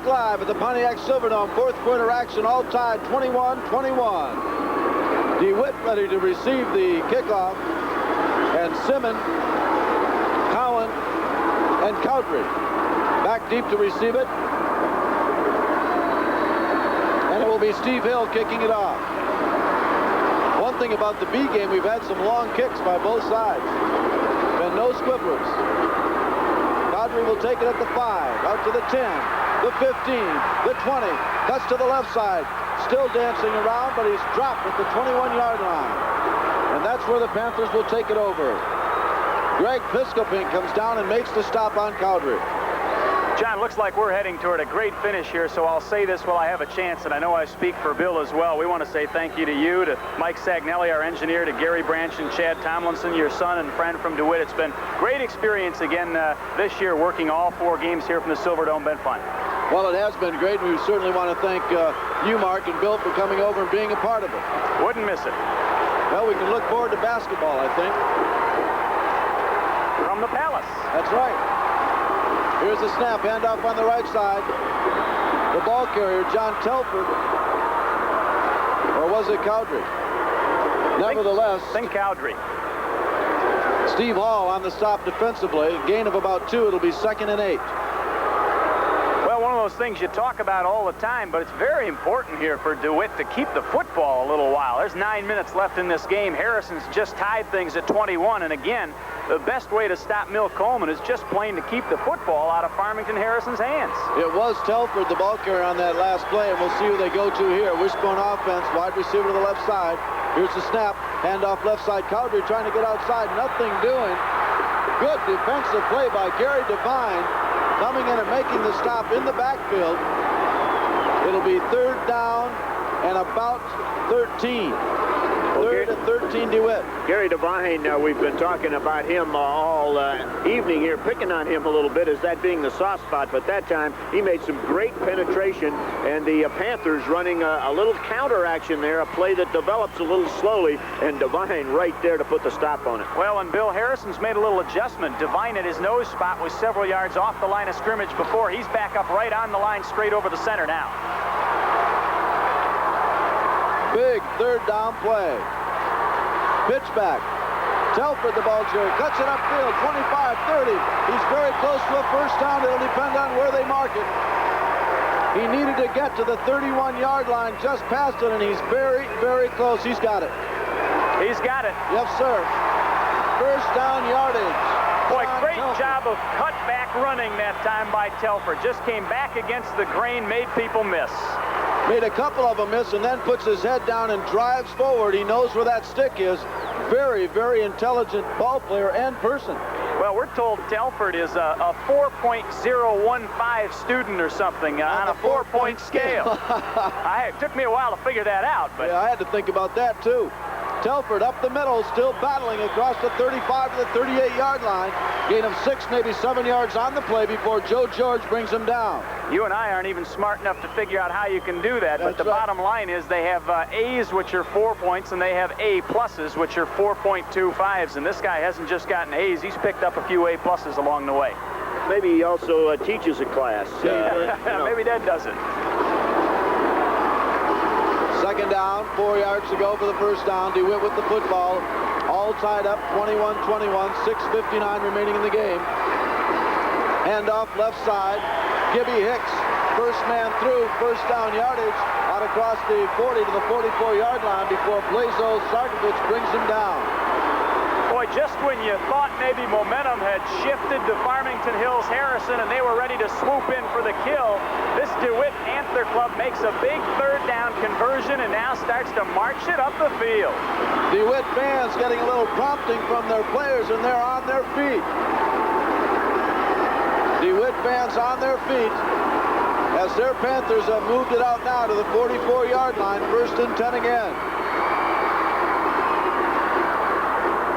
Live at the Pontiac Silverdome, fourth quarter action, all tied 21-21. DeWitt ready to receive the kickoff, and Simmons, Cowan, and Cowdrey back deep to receive it, and it will be Steve Hill kicking it off. One thing about the B game, we've had some long kicks by both sides. Been no squibblers. Cowdrey will take it at the 5, out to the 10. The 15, the 20, cuts to the left side, still dancing around, but he's dropped at the 21-yard line. And that's where the Panthers will take it over. Greg Piscopink comes down and makes the stop on Cowdrey. John, looks like we're heading toward a great finish here, so I'll say this while I have a chance, and I know I speak for Bill as well. We want to say thank you to you, to Mike Sagnelli, our engineer, to Gary Branch and Chad Tomlinson, your son and friend from DeWitt. It's been great experience again this year, working all 4 games here from the Silverdome. Been fun. Well, it has been great. We certainly want to thank you, Mark, and Bill for coming over and being a part of it. Wouldn't miss it. Well, we can look forward to basketball, I think. From the Palace. That's right. Here's the snap, handoff on the right side. The ball carrier, John Telford. Or was it Cowdrey? Nevertheless. Think Cowdrey. Steve Hall on the stop defensively. Gain of about 2. It'll be 2nd and 8. One of those things you talk about all the time, but it's very important here for DeWitt to keep the football a little while. There's 9 minutes left in this game. Harrison's just tied things at 21, and again, the best way to stop Mill Coleman is just plain to keep the football out of Farmington Harrison's hands. It was Telford, the ball carrier, on that last play, and we'll see who they go to here. Wishbone offense, wide receiver to the left side. Here's the snap, handoff left side. Cowdrey trying to get outside, nothing doing. Good defensive play by Gary Devine, coming in and making the stop in the backfield. It'll be 3rd down and about 13. Well, 30-13 DeWitt. Gary Devine, we've been talking about him all evening here, picking on him a little bit as that being the soft spot, but that time he made some great penetration, and the Panthers running a little counter action there, a play that develops a little slowly, and Devine right there to put the stop on it. Well, and Bill Harrison's made a little adjustment. Devine at his nose spot was several yards off the line of scrimmage before. He's back up right on the line straight over the center now. Big third down play. Pitch back. Telford, the ball carrier, cuts it upfield, 25-30. He's very close to a first down. It'll depend on where they mark it. He needed to get to the 31-yard line, just past it, and he's very, very close. He's got it. He's got it. Yes, sir. First down yardage. Boy, great job of cutback running that time by Telford. Just came back against the grain, made people miss. Made a couple of them miss, and then puts his head down and drives forward. He knows where that stick is. Very, very intelligent ball player and person. Well, we're told Telford is a 4.015 student or something on a 4-point scale. It took me a while to figure that out, but yeah, I had to think about that too. Telford up the middle, still battling across the 35 to the 38-yard line. Gain of 6, maybe 7 yards on the play before Joe George brings him down. You and I aren't even smart enough to figure out how you can do that, but the bottom line is they have A's, which are 4 points, and they have A pluses, which are 4.25s, and this guy hasn't just gotten A's, he's picked up a few A pluses along the way. Maybe he also teaches a class. Maybe that does it. Second down, 4 yards to go for the first down. DeWitt with the football. All tied up, 21-21, 6:59 remaining in the game. Handoff left side. Gibby Hicks, first man through, first down yardage out across the 40 to the 44-yard line before Blazo Sarkovich brings him down. Boy, just when you thought maybe momentum had shifted to Farmington Hills Harrison and they were ready to swoop in for the kill, this DeWitt Panther Club makes a big third down conversion and now starts to march it up the field. DeWitt fans getting a little prompting from their players, and they're on their feet. DeWitt fans on their feet as their Panthers have moved it out now to the 44-yard line, 1st and 10 again.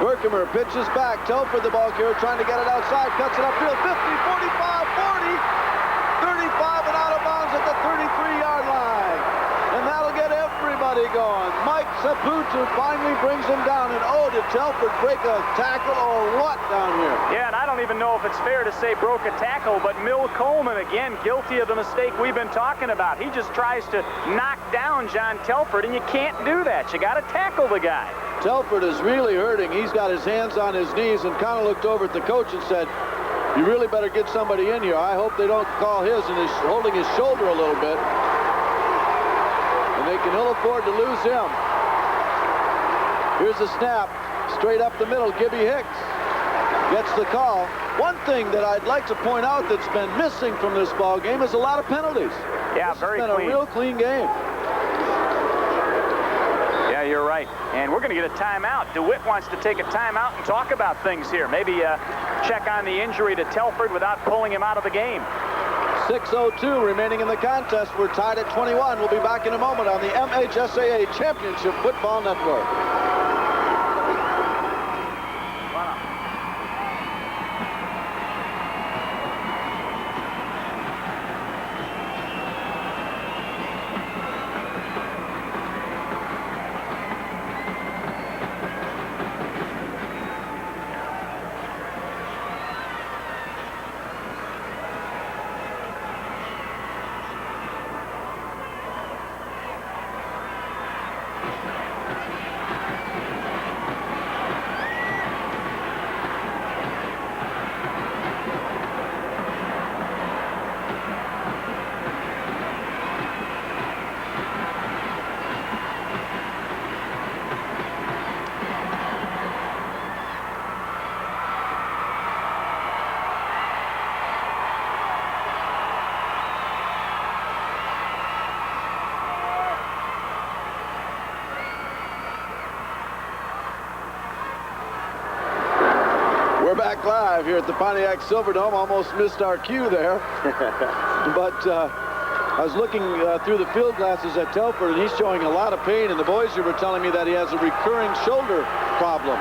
Werkemer pitches back. Telford, the ball carrier, trying to get it outside. Cuts it upfield. 50, 45, 40, 35, and out of bounds at the 33-yard line. And that'll get everybody going. Mike Saputo finally brings him down. And oh, did Telford break a tackle or what down here? Yeah, and I don't even know if it's fair to say broke a tackle, but Mill Coleman, again, guilty of the mistake we've been talking about. He just tries to knock down John Telford, and you can't do that. You got to tackle the guy. Telford is really hurting. He's got his hands on his knees and kind of looked over at the coach and said, you really better get somebody in here. I hope they don't call his, and he's holding his shoulder a little bit. And they can ill afford to lose him. Here's the snap, straight up the middle. Gibby Hicks gets the call. One thing that I'd like to point out that's been missing from this ball game is a lot of penalties. Yeah, this very has been clean. a real clean game. Yeah, you're right. And we're going to get a timeout. DeWitt wants to take a timeout and talk about things here. Maybe check on the injury to Telford without pulling him out of the game. 6:02 remaining in the contest. We're tied at 21. We'll be back in a moment on the MHSAA Championship Football Network. We're back live here at the Pontiac Silverdome. Almost missed our cue there. But I was looking through the field glasses at Telford, and he's showing a lot of pain, and the boys here were telling me that he has a recurring shoulder problem.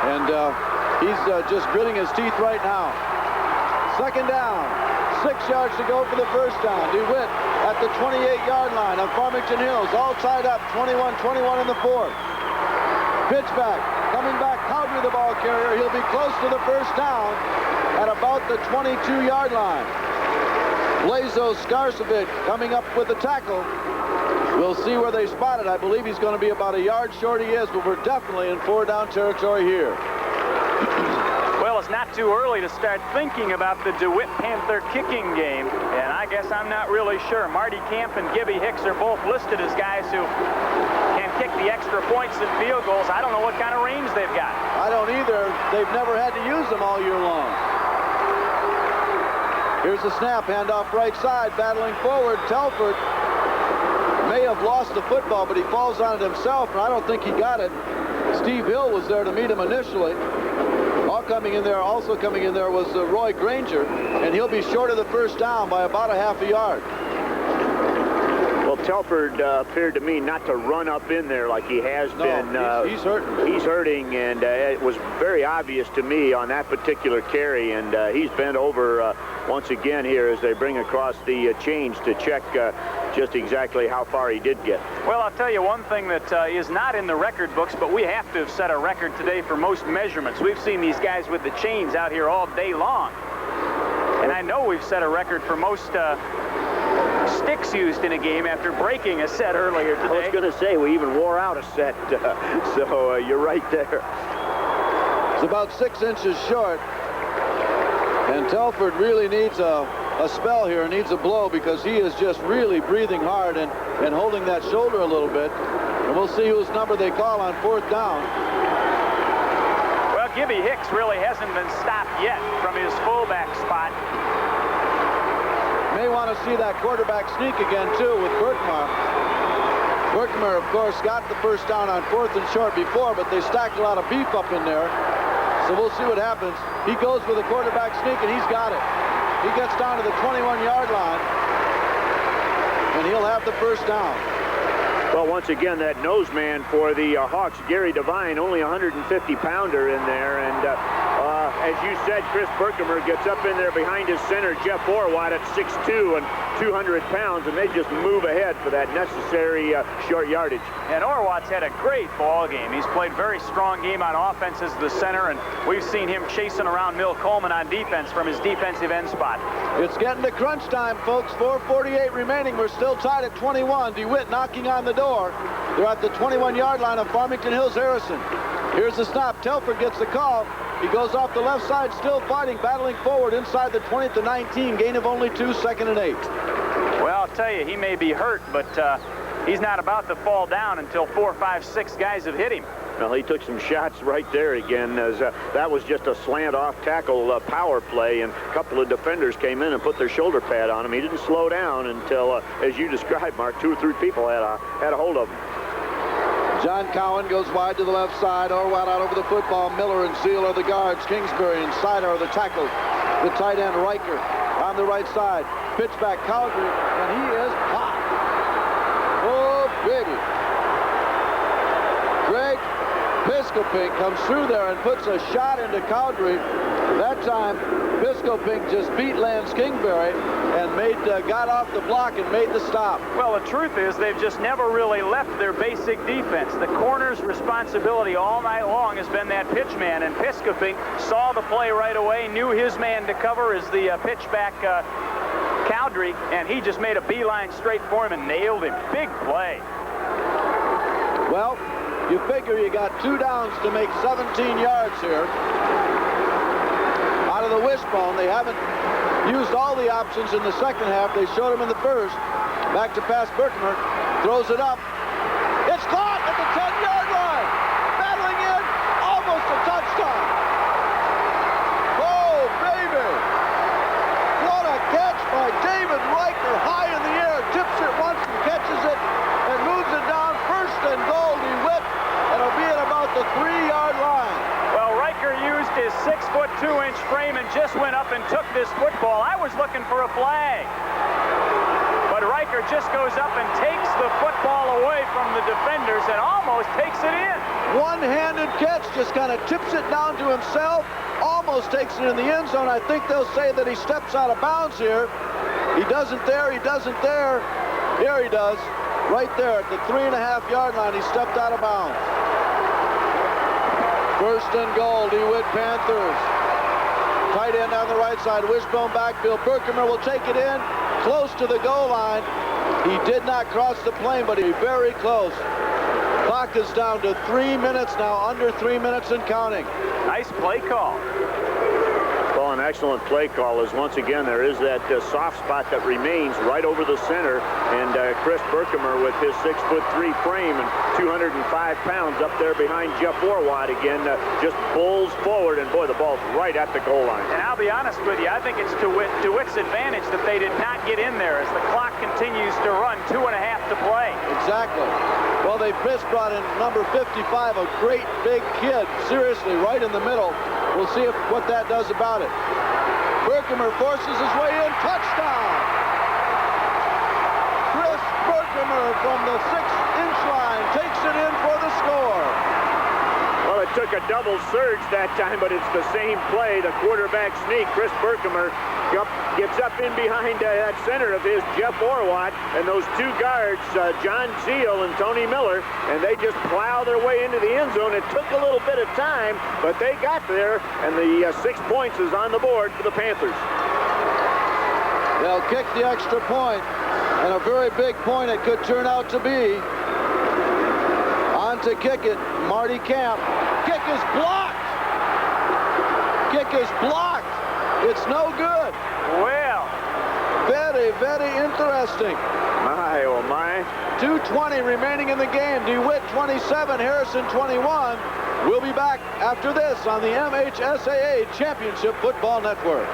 And he's just gritting his teeth right now. Second down. 6 yards to go for the first down. DeWitt at the 28-yard line of Farmington Hills, all tied up, 21-21 in the fourth. Pitch back, coming back, Cowdery the ball carrier. He'll be close to the first down at about the 22-yard line. Blazo Skarcevic coming up with the tackle. We'll see where they spot it. I believe he's going to be about a yard short. He is, but we're definitely in 4-down territory here. Well, it's not too early to start thinking about the DeWitt Panther kicking game, and I guess I'm not really sure. Marty Camp and Gibby Hicks are both listed as guys who can kick the extra points and field goals. I don't know what kind of range they've got. I don't either. They've never had to use them all year long. Here's the snap, handoff right side, battling forward. Telford may have lost the football, but he falls on it himself, and I don't think he got it. Steve Hill was there to meet him initially. Also coming in there was Roy Granger, and he'll be short of the first down by about a half a yard. Well, Telford appeared to me not to run up in there like he has been. He's hurting. He's hurting, and it was very obvious to me on that particular carry, and he's bent over once again here as they bring across the chains to check just exactly how far he did get. Well, I'll tell you one thing that is not in the record books, but we have to have set a record today for most measurements. We've seen these guys with the chains out here all day long. And I know we've set a record for most sticks used in a game after breaking a set earlier today. I was going to say, we even wore out a set, so you're right there. It's about 6 inches short, and Telford really needs a spell here, needs a blow, because he is just really breathing hard and holding that shoulder a little bit. And we'll see whose number they call on 4th down. Well, Gibby Hicks really hasn't been stopped yet from his fullback spot. May want to see that quarterback sneak again, too, with Berkmar. Berkmar, of course, got the first down on 4th and short before, but they stacked a lot of beef up in there. So we'll see what happens. He goes with a quarterback sneak, and he's got it. He gets down to the 21-yard line, and he'll have the first down. Well, once again, that nose man for the Hawks, Gary Devine, only a 150-pounder in there, and as you said, Chris Berkmer gets up in there behind his center, Jeff Orwatt, at 6'2" and 200 pounds, and they just move ahead for that necessary short yardage. And Orwatt's had a great ball game. He's played very strong game on offense as the center, and we've seen him chasing around Mill Coleman on defense from his defensive end spot. It's getting to crunch time, folks. 4:48 remaining. We're still tied at 21. DeWitt knocking on the door. They're at the 21-yard line of Farmington Hills Harrison. Here's the stop. Telford gets the call. He goes off the left side, still fighting, battling forward inside the 20 to 19. Gain of only 2, 2nd and 8. Well, I'll tell you, he may be hurt, but he's not about to fall down until 4, 5, 6 guys have hit him. Well, he took some shots right there again, as that was just a slant off tackle power play, and a couple of defenders came in and put their shoulder pad on him. He didn't slow down until, as you described, Mark, 2 or 3 people had a hold of him. John Cowan goes wide to the left side. Orwatt out over the football. Miller and Seal are the guards. Kingsbury and Sider are the tackles. The tight end Riker on the right side. Pitch back Cowdery, and he is hot. Oh, baby. Greg Piscopink comes through there and puts a shot into Cowdery. That time, Piscopink just beat Lance Kingsbury and got off the block and made the stop. Well, the truth is they've just never really left their basic defense. The corner's responsibility all night long has been that pitch man, and Piscopink saw the play right away, knew his man to cover is the pitch back Cowdery, and he just made a beeline straight for him and nailed him. Big play. Well, you figure you got 2 downs to make 17 yards here. Out of the wishbone, they haven't used all the options in the second half. They showed them in the first. Back to pass Berkmer. Throws it up. It's caught at the 10-yard line. Battling in. Almost a touchdown. Oh, baby. What a catch by David Riker. High in the air. Tips it once and catches it and moves it down. First and goal. DeWitt. It'll be at about the 3-yard line. Well, Riker used his 6'2" frame and just went up and took this football. I was looking for a flag. but Riker just goes up and takes the football away from the defenders and almost takes it in. One-handed catch, just kind of tips it down to himself, almost takes it in the end zone. I think they'll say that he steps out of bounds here. He doesn't there, he doesn't there. Here he does, right there at the 3.5-yard line. He stepped out of bounds. First and goal, DeWitt Panthers. Tight end on the right side, wishbone backfield. Berkemer will take it in, close to the goal line. He did not cross the plane, but he's very close. Clock is down to 3 minutes now, under 3 minutes and counting. Nice play call. Well, an excellent play call is once again there is that soft spot that remains right over the center, and Chris Berkemer with his 6'3" frame and 205 pounds up there behind Jeff Orwatt again just bowls forward, and boy, the ball's right at the goal line. And I'll be honest with you, I think it's DeWitt's advantage that they did not get in there as the clock continues to run, 2.5 to play. Exactly. Well, they just brought in number 55, a great big kid, seriously, right in the middle. We'll see what that does about it. Berkemer forces his way in. Touchdown! Chris Berkemer from the 6-inch line takes it in for the score. Well, it took a double surge that time, but it's the same play. The quarterback sneak, Chris Berkemer, gets up in behind that center of his, Jeff Orwatt, and those two guards, John Zeal and Tony Miller, and they just plow their way into the end zone. It took a little bit of time, but they got there, and the 6 points is on the board for the Panthers. They'll kick the extra point, and a very big point it could turn out to be. On to kick it, Marty Camp. Kick is blocked! Kick is blocked! It's no good. Well, very, very interesting. My, oh my. 2:20 remaining in the game. DeWitt 27, Harrison 21. We'll be back after this on the MHSAA Championship Football Network.